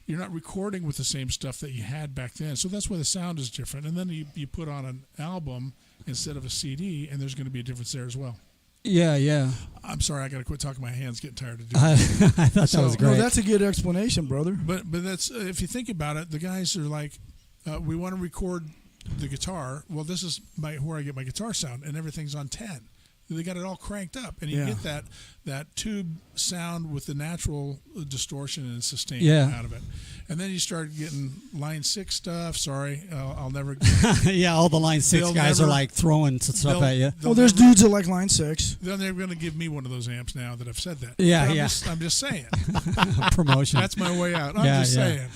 you're not recording with the same stuff that you had back then. So that's why the sound is different. And then you put on an album instead of a CD, and there's going to be a difference there as well. Yeah. I'm sorry, I got to quit talking. My hands getting tired of doing I it. thought that So- was No, No, great. that's a good explanation, brother. But that's if you think about it, the guys are like, we want to record the guitar. Well, this is where I get my guitar sound, and everything's on 10. They got it all cranked up, and you Yeah. get that tube sound with the natural distortion and sustain Yeah. out of it. And then you start getting line 6 stuff. Sorry, I'll never. Yeah, all the Line 6 They'll guys never- are like throwing stuff they'll- at you. they'll Oh, there's never- dudes that like line 6. Then they're going to give me one of those amps now that I've said that. Yeah, But yeah. I'm just saying. Promotion. That's my way out. I'm Yeah, just yeah.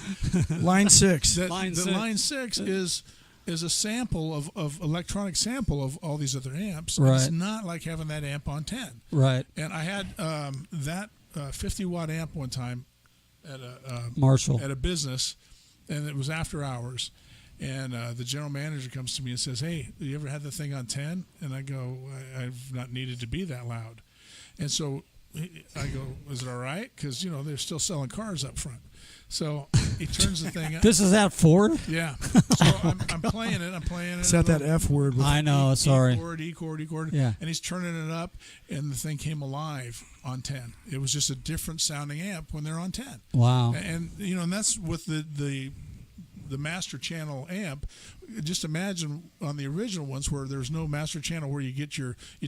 saying. Line 6. That Line the 6. line 6 is a sample of electronic sample of all these other amps. Right. It's not like having that amp on 10. Right. And I had that 50-watt amp one time at Marshall. a business, and it was after hours. And the general manager comes to me and says, "Hey, you ever had the thing on 10?" And I go, "I've not needed to be that loud." And so I go, "Is it all right?" Because they're still selling cars up front. So he turns the thing up. This is at Ford? Yeah. So I'm playing it. It's at that F word. With I know, sorry. E chord. Yeah. And he's turning it up, and the thing came alive on 10. It was just a different sounding amp when they're on 10. Wow. And and that's with the master channel amp. just imagine on the original ones where there's no master channel where you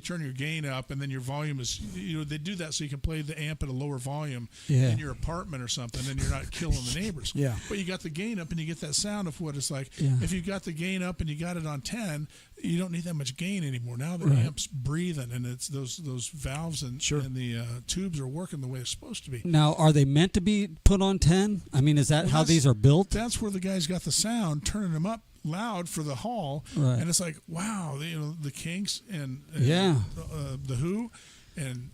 turn your gain up and then your volume is, they do that so you can play the amp at a lower volume in your apartment or something, and you're not killing the neighbors. Yeah. But you got the gain up and you get that sound of what it's like. Yeah. If you got the gain up and you got it on 10, you don't need that much gain anymore. Now the amp's breathing, and it's those valves and the tubes are working the way they're supposed to be. Now, are they meant to be put on 10? I mean, is that how these are built? That's where the guys got the sound, turning them up loud for the hall, and it's like, wow, the Kinks and the Who and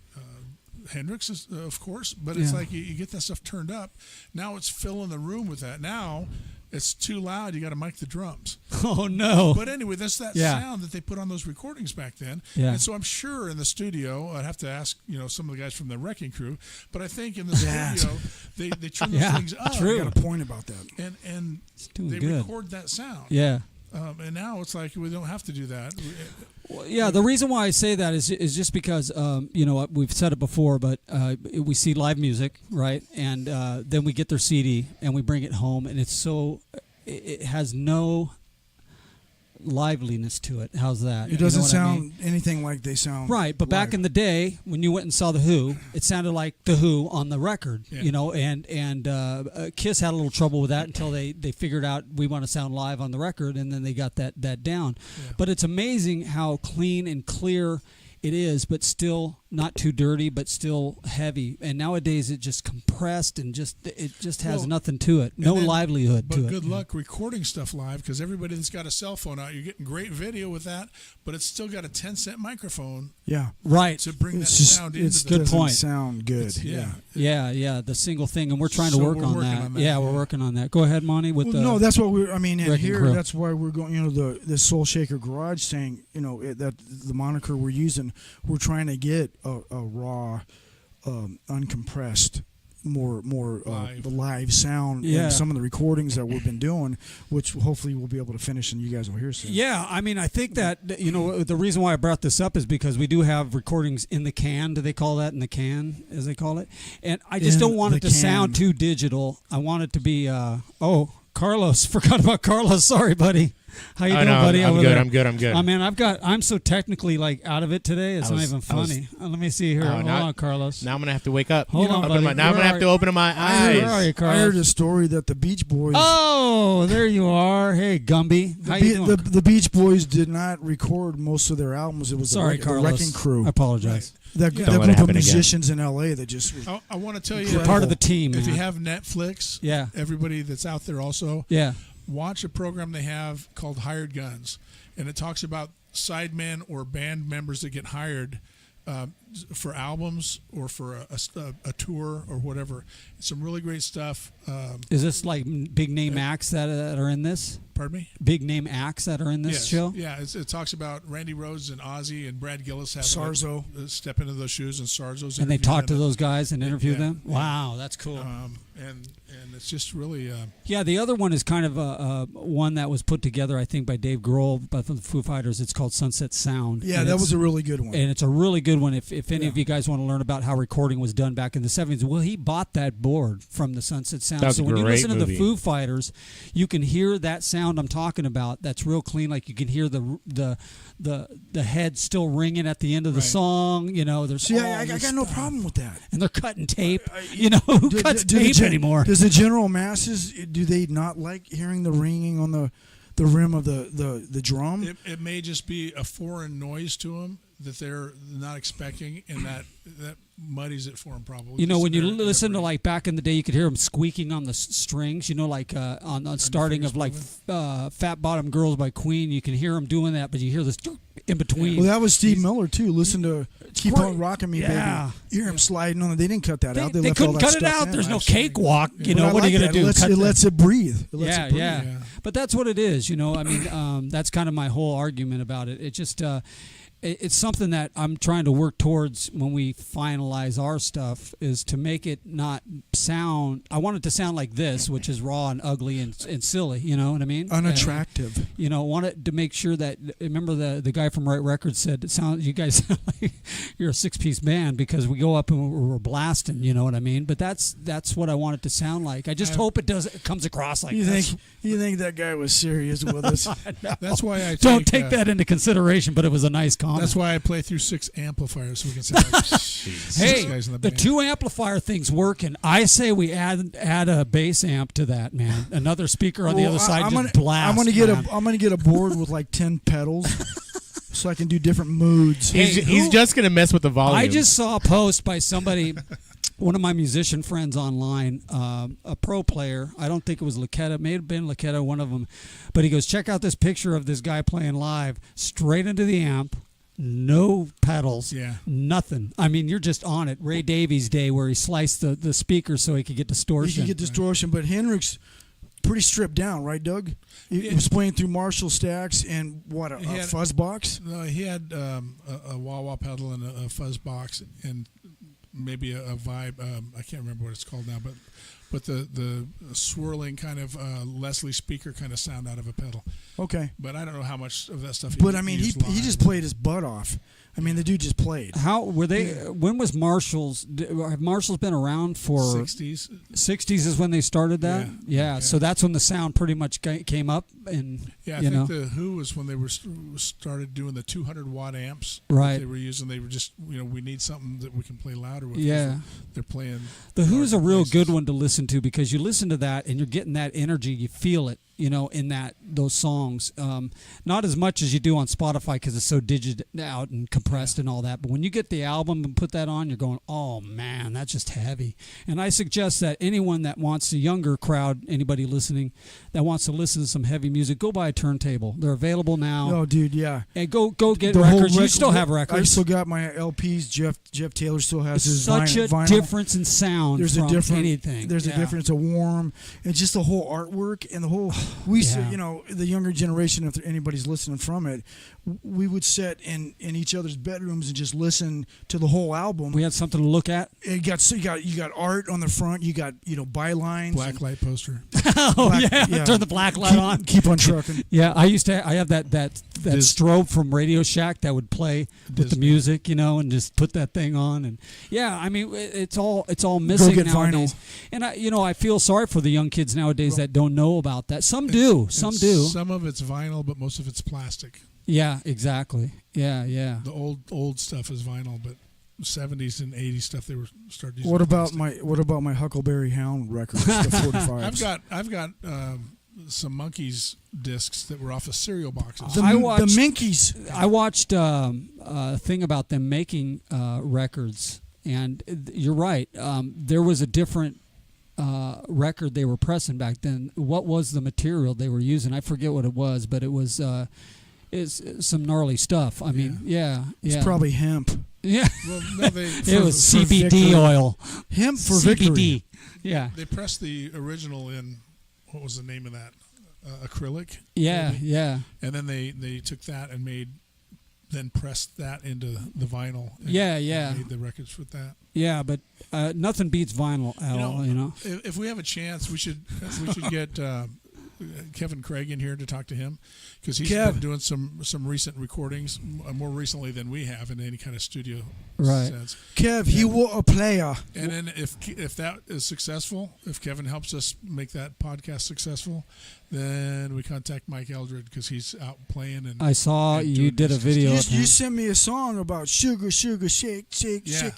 Hendrix is, of course, but it's like you get that stuff turned up. Now it's filling the room with that. Now it's too loud. You got to mic the drums. Oh no! But anyway, that's that sound that they put on those recordings back then. Yeah. And so I'm sure in the studio, I'd have to ask some of the guys from the Wrecking Crew, but I think in the studio they turn those things up. True. I got a point about that. And they good. record that sound. Yeah. And now it's like we don't have to do that. Well, yeah, the reason why I say that is just because we've said it before, but we see live music, right, and then we get their CD and we bring it home, and it has no liveliness to it. How's that? It doesn't sound anything like they sound right. But back in the day when you went and saw the Who, it sounded like the Who on the record. And Kiss had a little trouble with that until they figured out we want to sound live on the record, and then they got that down. But it's amazing how clean and clear it is, but still not too dirty, but still heavy. And nowadays it just compressed and it just has nothing to it, no livelihood to it. But good luck recording stuff live, because everybody that's got a cell phone out, you're getting great video with that, but it's still got a 10-cent microphone. Yeah, right. To bring that sound into good point. Sound good. Yeah. The single thing, and we're trying to work on that. Yeah, we're working on that. Go ahead, Monty. No, that's what we're. I mean, and here Crew. that's why we're going. The Soul Shaker Garage thing. That the moniker we're using. We're trying to get a raw, uncompressed, more live sound in some of the recordings that we've been doing, which hopefully we'll be able to finish and you guys will hear soon. Yeah, I mean, I think that the reason why I brought this up is because we do have recordings in the can. Do they call that in the can, as they call it? And I just don't want it to sound too digital. I want it to be. Carlos, forgot about Carlos. Sorry, buddy. How you doing, buddy? I'm good. Oh man, I'm so technically out of it today. It's not even funny. Let me see here. Hold on, Carlos. Now I'm gonna have to wake up. Hold on, buddy. Now I'm gonna have to open my eyes. Where are you, Carlos? I heard a story that the Beach Boys. Oh, there you are. Hey, Gumby. How you doing? The Beach Boys did not record most of their albums. It was the Wrecking Crew. I apologize. That group of musicians in L.A. that just. I want to tell you, part of the team. If you have Netflix, everybody that's out there also, watch a program they have called Hired Guns, and it talks about sidemen or band members that get hired for albums or for a tour or whatever. It's some really great stuff. Is this like big name acts that are in this? Pardon me? Big name acts that are in this show? Yeah, it talks about Randy Rhoads and Ozzy and Brad Gillis having Sarzo step into those shoes, and Sarzo's. And they talk to those guys and interview them? Wow, that's cool. And it's just really... yeah, the other one is kind of one that was put together, I think, by Dave Grohl, by the Foo Fighters. It's called Sunset Sound. Yeah, that was a really good one. And it's a really good one if any of you guys want to learn about how recording was done back in the 70s. Well, he bought that board from the Sunset Sound. That's so when you listen movie. to the Foo Fighters, you can hear that sound I'm talking about. That's real clean. Like you can hear the head still ringing at the end of the song. There's I got no problem with that. And they're cutting tape. Who cuts tape anymore? Does the general masses, do they not like hearing the ringing on the rim of the drum? It may just be a foreign noise to them that they're not expecting, and that muddies it for them probably. When you listen to back in the day, you could hear them squeaking on the strings. On starting of Fat Bottom Girls by Queen, you can hear them doing that, but you hear this in between. Well, that was Steve Miller too. Listen to Keep On Rocking Me, Baby. You hear him sliding on it. They didn't cut that out. They couldn't cut it out. There's no cakewalk. What are you going to do? It lets it breathe. Yeah. But that's what it is. That's kind of my whole argument about it. It just it's something that I'm trying to work towards when we finalize our stuff, is to make it not sound. I want it to sound like this, which is raw and ugly and silly. You know what I mean? Unattractive. And, you know, want it to make sure that. Remember the guy from Right Records said, you guys sound like you're a 6-piece band because we go up and we're blasting. You know what I mean? But that's what I want it to sound like. I just hope it comes across like You this. think that guy was serious with us? That's why I Don't take that into consideration. But it was a nice comment. That's why I play through 6 amplifiers so we can sound like Hey, guys in the the band. 2 amplifier thing's working. I say we add a bass amp to that, man. Another speaker on the other side just blast. I'm gonna get a board with like 10 pedals, so I can do different moods. He's just gonna mess with the volume. I just saw a post by somebody, one of my musician friends online, a pro player. I don't think it was Laketta. It may have been Laketta, one of them. But he goes, check out this picture of this guy playing live, straight into the amp. No pedals, nothing. I mean, you're just on it. Ray Davies Day, where he sliced the speaker so he could get distortion. He could get distortion, but Hendrix pretty stripped down, right, Doug? He was playing through Marshall stacks and a fuzz box. No, he had a wah-wah pedal and a fuzz box and maybe a vibe. I can't remember what it's called now, but the swirling kind of Leslie speaker kind of sound out of a pedal. Okay. But I don't know how much of that stuff. But I mean, he just played his butt off. I mean, the dude just played. How were they? When was Marshall's? Have Marshalls been around for 60s? 60s is when they started that. Yeah. So that's when the sound pretty much came up, and I think the Who was when they were started doing the 200-watt amps. Right. They were using. They were just we need something that we can play louder with. Yeah. They're playing. The Who's a real good one to listen to because you listen to that and you're getting that energy. You feel it. In those songs, not as much as you do on Spotify because it's so digited out and compressed and all that. But when you get the album and put that on, you're going, "Oh man, that's just heavy." And I suggest that anyone that wants, a younger crowd, anybody listening that wants to listen to some heavy music, go buy a turntable. They're available now. Oh, dude, yeah. And go get records. You still have records. I still got my LPs. Jeff Taylor still has his such vinyl. a difference in sound. There's from a different anything. There's a difference. A warm and just the whole artwork and the whole. We the younger generation, if anybody's listening from it, we would sit in each other's bedrooms and just listen to the whole album. We had something to look at. You got art on the front. You got bylines. Black light poster. Turn the black light on. Keep on trucking. Yeah, I have that strobe from Radio Shack that would play with the music, and just put that thing on, and I mean it's all missing Go get nowadays. Vinyl. And I feel sorry for the young kids nowadays that don't know about that. Some do. Some of it's vinyl, but most of it's plastic. Yeah, exactly. Yeah. The old stuff is vinyl, but 70s and 80s stuff they were started using. What about my Huckleberry Hound records? The 45s. I've got some Monkeys discs that were off of cereal boxes. The Minkies. I watched a thing about them making records, and you're right. There was a different record they were pressing back then. What was the material they were using? I forget what it was, but it was some gnarly stuff. I mean, It's probably hemp. Yeah. Well, no, it was CBD oil. Hemp for CBD. victory. Yeah. They pressed the original in, what was the name of that? Acrylic. Yeah, maybe? yeah. And then they took that and then pressed that into the vinyl. And made the records with that. Yeah, but nothing beats vinyl at all. If we have a chance, we should get Kevin Craig in here to talk to him because he's been doing some recent recordings more recently than we have in any kind of studio sense. Kev, he was a player. And then if that is successful, if Kevin helps us make that podcast successful, then we contact Mike Eldred because he's out playing. And I saw you did a video. You sent me a song about sugar, shake,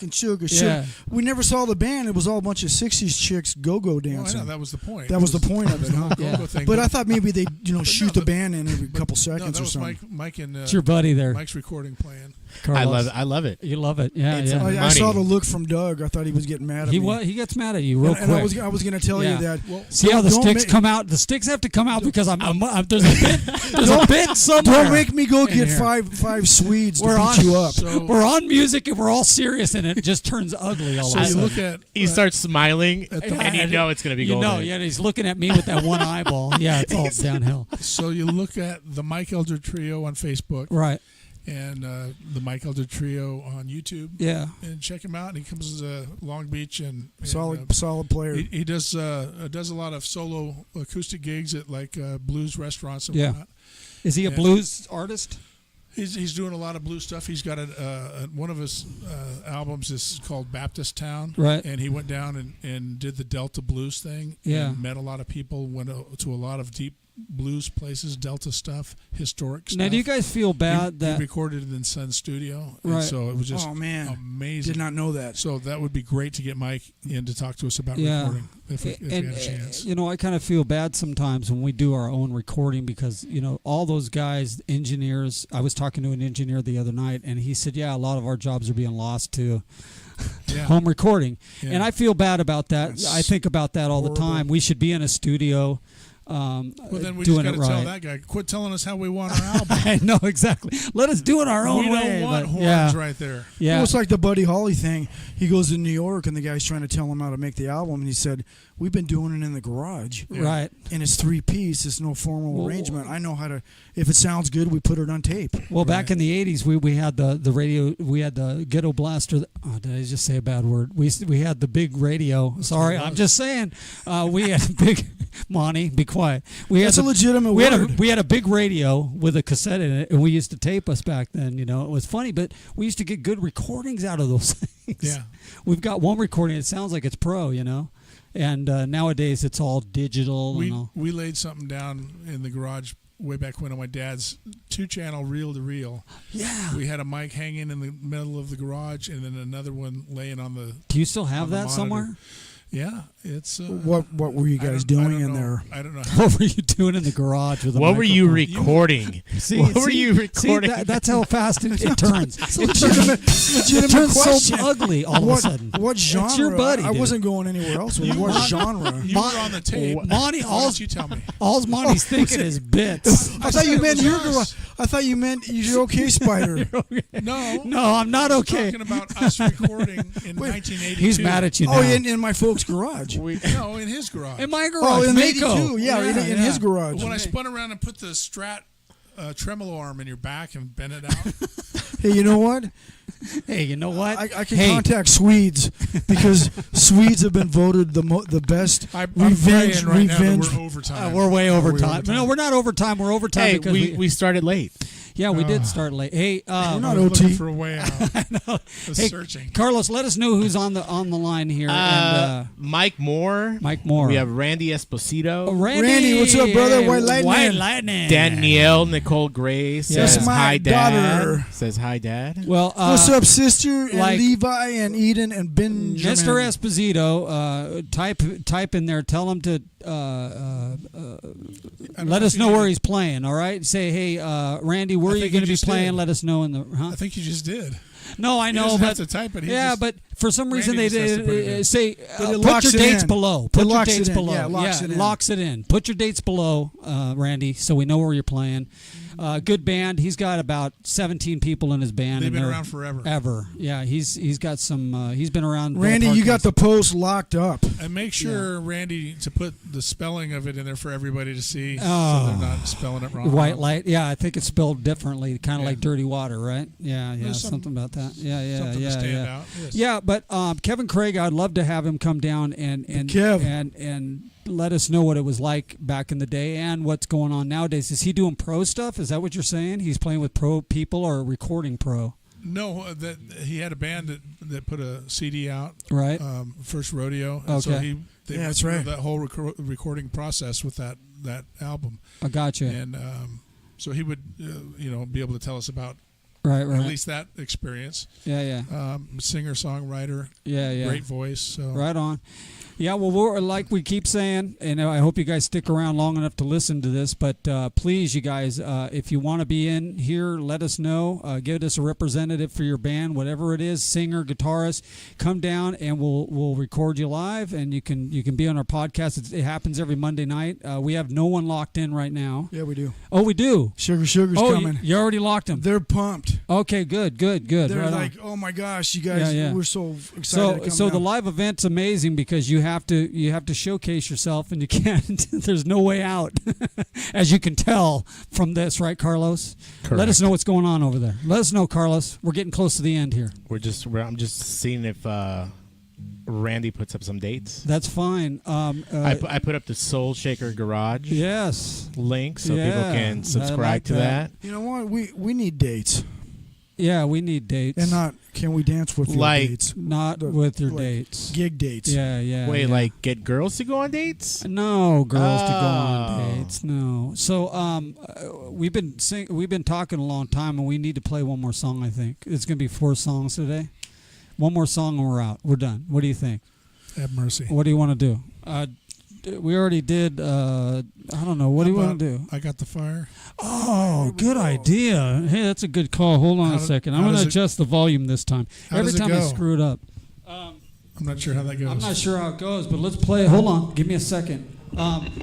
and sugar. Yeah. We never saw the band. It was all a bunch of 60s chicks go-go dancing. Well, that was the point. That was the point of it, huh? Go-go thing. But I thought maybe they'd shoot the band in every couple seconds that or was something. Mike and it's your buddy there. Mike's recording playing. Carlos. I love it. You love it. Yeah, It's yeah. I saw the look from Doug. I thought he was getting mad at me. He gets mad at you real quick. And I was going to tell you that. Well, see how the sticks come out? The sticks have to come out because there's a bit somewhere. Don't make me go get five Swedes to beat you up. So, we're on music and we're all serious, and it just turns ugly all of a you sudden. look at He starts smiling, and you know it's going to be golden. He's looking at me with that one eyeball. Yeah, it's all downhill. So you look at the Mike Eldred Trio on Facebook, Right. and the Mike Elder Trio on YouTube. Yeah. And check him out. He comes to Long Beach and Solid player. He does a lot of solo acoustic gigs at like blues restaurants and Yeah. whatnot. Is he a blues artist? He's doing a lot of blues stuff. He's got one of his albums is called Baptist Town, Right. And he went down and did the Delta blues thing. Yeah. And met a lot of people. Went to a lot of deep blues places, Delta stuff, historic stuff. Now, do you guys feel bad he that recorded it in Sun Studio? Right. And so it was just amazing. amazing. Did not know that. So that would be great to get Mike in to talk to us about Yeah. recording if we had a chance. You know, I kind of feel bad sometimes when we do our own recording because, you know, all those guys, engineers, I was talking to an engineer the other night and he said, yeah, a lot of our jobs are being lost to Yeah. home recording. Yeah. And I feel bad about that. That's I think about that all the horrible. time. We should be in a studio Well, then we just doing got it to tell right. that guy, quit telling us how we want our album. I know, exactly. Let us do it our own We way. don't want but- horns yeah, right there. yeah. Well, it's like the Buddy Holly thing. He goes to New York, and the guy's trying to tell him how to make the album, and he said, "We've been doing it in the garage, Right. and it's 3-piece. It's no formal Well, arrangement. I know how to. If it sounds good, we put it on tape." Well, back in the 80s, we had the radio, we had the ghetto blaster. Oh, did I just say a bad word? We had the big radio. Sorry, I'm just saying. We had a big, Monty, be quiet. That's a legitimate word. We had a big radio with a cassette in it, and we used to tape us back then. You know, it was funny, but we used to get good recordings out of those things. Yeah. We've got one recording. It sounds like it's pro, you know. And nowadays, it's all digital. and all. We laid something down in the garage way back when on my dad's 2-channel reel-to-reel. Yeah. We had a mic hanging in the middle of the garage and then another one laying on the Do you still have on the that monitor. somewhere? Yeah, it's What were you I guys don't- I doing don't in know. there? I don't know how. What were you doing in the garage with a What were you microphone? recording? What were you recording? That's how fast it turns. Legitimate It turns question. so ugly all what, of a sudden. What genre? It's your buddy, I dude. wasn't going anywhere else. What genre? You were on the tape. Monty, Why don't you tell me? All's Monty's thinking is bits. I thought said you it meant was your us. garage. I thought you meant you're okay, Spider. No. No, I'm not I'm okay. talking about us recording in 1982. He's mad at you now. Oh, in my folks' garage. No, in his garage. in my Oh, garage, in Mako. '82. Yeah, in his garage. When I spun around and put the Strat tremolo arm in your back and bent it out. Hey, you know what? Hey, you know what? I can hey, contact Swedes because Swedes have been voted the best I'm revenge. praying right now that Revenge. we're overtime. we're way over we're time. overtime. No, we're not overtime. We're overtime Hey, because we started late. yeah, we did start late. Hey, We're not I was looking OT. for a way out. I was hey, searching. Carlos, let us know who's on the line here. And Mike Moore. Mike Moore. We have Randy Esposito. Randy, what's up, brother? White Lightning. White Lightning. Danielle Nicole Gray says That's my hi, Dad. daughter. Says hi, Dad. Well, What's up, sister? And like- Levi and Eden and Benjamin. Mr. Esposito, type in there. Tell him to let us know where he's playing. All right. Say, hey, Randy, where I are you think going you to be just playing? did. Let us know in the. Huh? I think you just did. No, I He know, doesn't but have to type it. He yeah, just- but for some reason Randy they just has to put it in. say But it put locks your it dates in. below. It Put your locks it dates in. below. Yeah, it locks it in. Locks it in. Put your dates below, Randy, so we know where you're playing. Good band. He's got about 17 people in his band. They've and been they're- around forever. Ever. Yeah, he's got some. He's been around. Randy, you got the post locked up. And make sure, Randy, to put the spelling of it in there for everybody to see so Oh. they're not spelling it wrong. White light, yeah, I think it's spelled differently, kind of Yeah. like dirty water, right? Yeah, There's something about that. Yeah, Something yeah, to stand yeah. out. Yes. Yeah, but Kevin Craig, I'd love to have him come down and Kev. and let us know what it was like back in the day and what's going on nowadays. Is he doing pro stuff? Is that what you're saying? He's playing with pro people or recording pro, No, that he had a band that put a CD out, right? First Rodeo. And So Okay. they Yeah, went that's through right. that whole recording process with that album, I gotcha. and so he would be able to tell us about Right, at right. least that experience. Yeah. Singer songwriter, Yeah. great voice. So Right on. Yeah, well, we're, like we keep saying, and I hope you guys stick around long enough to listen to this, but please, you guys, if you want to be in here, let us know. Give us a representative for your band, whatever it is, singer, guitarist. Come down and we'll record you live, and you can be on our podcast. It happens every Monday night. We have no one locked in right now. Yeah, we do. Oh, we do? Sugar's Oh, coming. you already locked them. They're pumped. packed. Okay, good. They're Right on. like, oh my gosh, you guys, Yeah. we're so excited. to come So the down." live event's amazing because you have to showcase yourself and you can't. There's no way out, as you can tell from this, right, Carlos? Correct. Let us know what's going on over there. Let us know, Carlos. We're getting close to the end here. I'm just seeing if Randy puts up some dates. That's fine. I put up the Soul Shaker Garage Yes. link so Yeah, people can I subscribe like to that. that. You know what? We need dates, Yeah, we need dates. and not can we dance with your Like- dates? Not The- with your like dates. Gig dates. Yeah. Wait, yeah. like get girls to go on dates? No, girls to go on Oh. dates. No. So we've been talking a long time, and we need to play one more song. I think it's gonna be 4 songs today. One more song, and we're out. We're done. What do you think? Have mercy. What do you want to do? We already did. I don't know. What do you want to do? I got the fire. Oh, good idea. Hey, that's a good call. Hold on a second. I'm how going to does it- adjust the volume this time. How Every does it time I go? screw it up. I'm not sure how that goes. I'm not sure how it goes, but let's play. Hold on. Give me a second.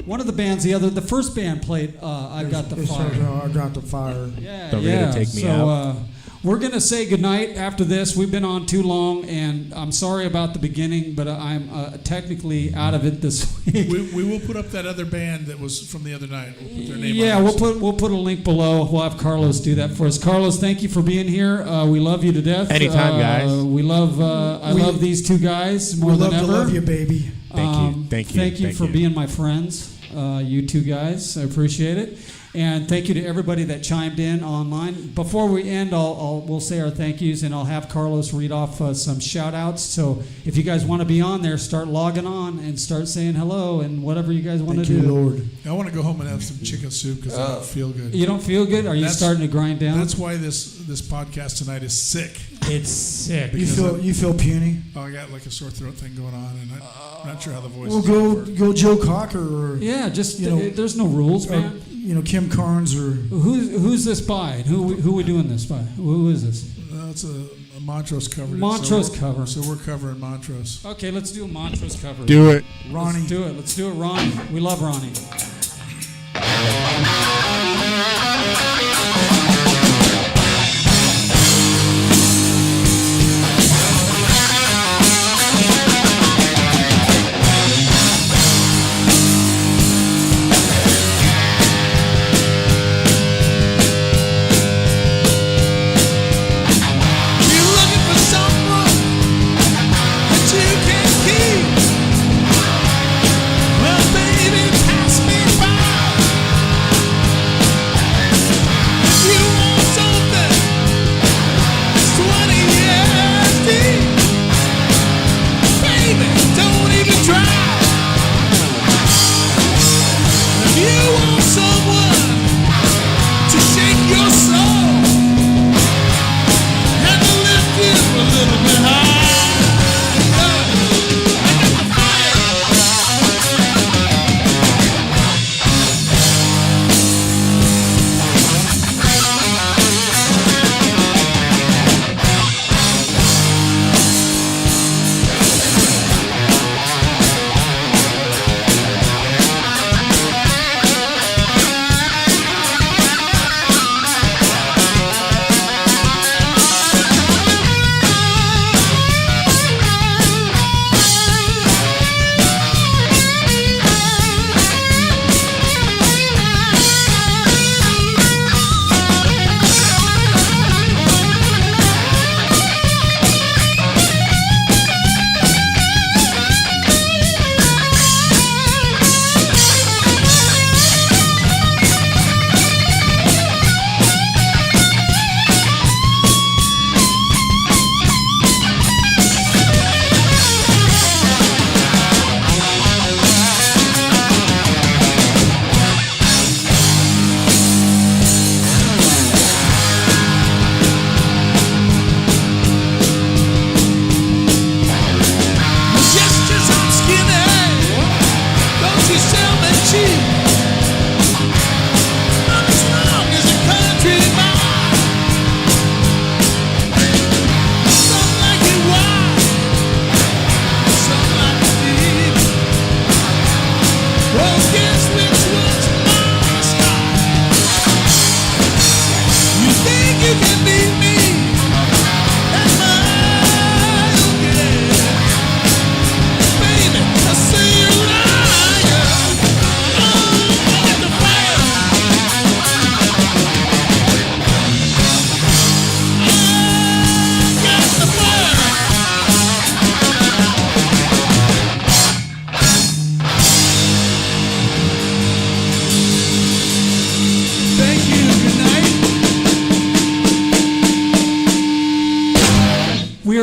One of the bands, the first band played I Got the It Fire. says, I got the fire. Yeah, Don't forget to take me so, out. we're going to say goodnight after this. We've been on too long, and I'm sorry about the beginning, but I'm technically out of it this week. We will put up that other band that was from the other night. We'll put their name Yeah, on we'll put a link below. We'll have Carlos do that for us. Carlos, thank you for being here. We love you to death. Anytime, guys. We love. I love these two guys more We than love ever. to love you, baby. Thank you. Thank you for being my friends, you two guys. I appreciate it. And thank you to everybody that chimed in online. Before we end, we'll say our thank yous, and I'll have Carlos read off some shout outs. So if you guys want to be on there, start logging on and start saying hello and whatever you guys want Thank to you, do. Lord. I want to go home and have some chicken soup because I don't feel good. You don't feel good? Are you starting to grind down? That's why this podcast tonight is sick. It's sick. You feel puny? Oh, I got like a sore throat thing going on, and I'm not sure how the voice Well, is. go Joe Cocker or Yeah, just You know, there's no rules, man. Kim Carnes or Who's this by? Who we doing this by? Who is this? It's a Montrose cover. Montrose cover. So we're covering Montrose. Okay, let's do a Montrose cover. Do it. Ronnie. Let's do it. Let's do it, Ronnie. We love Ronnie. You're looking for someone that you can keep. Well, baby, pass me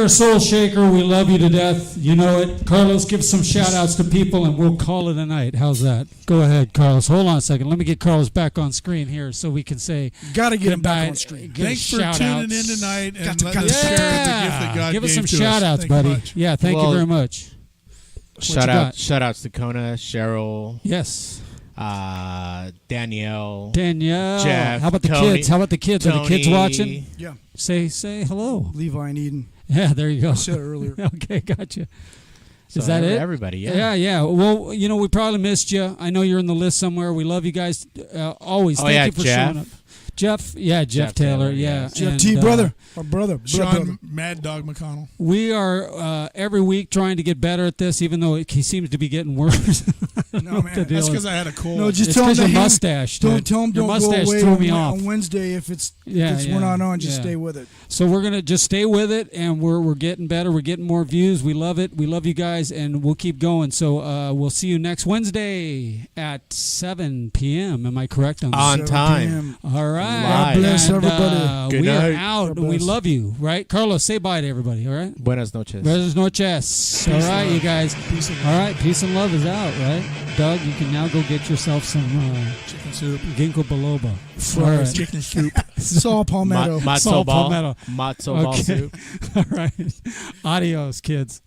You're a soul shaker. We love you to death. You know it. Carlos, give some shout-outs to people, and we'll call it a night. How's that? Go ahead, Carlos. Hold on a second. Let me get Carlos back on screen here so we can say Got to get him back goodbye. on screen. Thanks for tuning in tonight and letting us share the gift that God give us gave some to shout-outs, Thank you buddy. much. Yeah, thank you very much. Shout got? outs to Kona, Cheryl, Yes. Danielle, How Jeff, about the Tony- kids? How about the kids? Are the kids Tony. watching? Yeah. Say hello. Levi and Eden. Yeah, there you go. I said it earlier. Okay, gotcha. So Is that it? Everybody, yeah. Yeah. Well, we probably missed you. I know you're in the list somewhere. We love you guys always. Thank you for Jeff. showing up. Jeff Taylor, yeah. Jeff And, T, brother. My brother. Sean Mad Dog McConnell. We are every week trying to get better at this, even though he seems to be getting worse. No, man. That's because I had a cold. No, just It's tell him because to your hang- mustache. Don't dude. tell him Your don't go mustache away threw me on, off. on Wednesday if it's Yeah, we're not on. Just yeah. stay with it. So we're gonna just stay with it, and we're getting better. We're getting more views. We love it. We love you guys, and we'll keep going. So we'll see you next Wednesday at 7 p.m. Am I correct on that? On 7 time. p.m. All right. God bless And, everybody. Good we are night. out. God And we bless. love you, right? Carlos, say bye to everybody, all right? Buenas noches. Buenas noches. All right, you guys. Peace and love. All right, peace and love is out, right? Doug, you can now go get yourself some Chicken soup. ginkgo biloba. Fries. All right. Chicken soup. Saul Palmetto. Saul Matzo ball. palmetto. Matzo ball Okay. soup. All right. Adios, kids.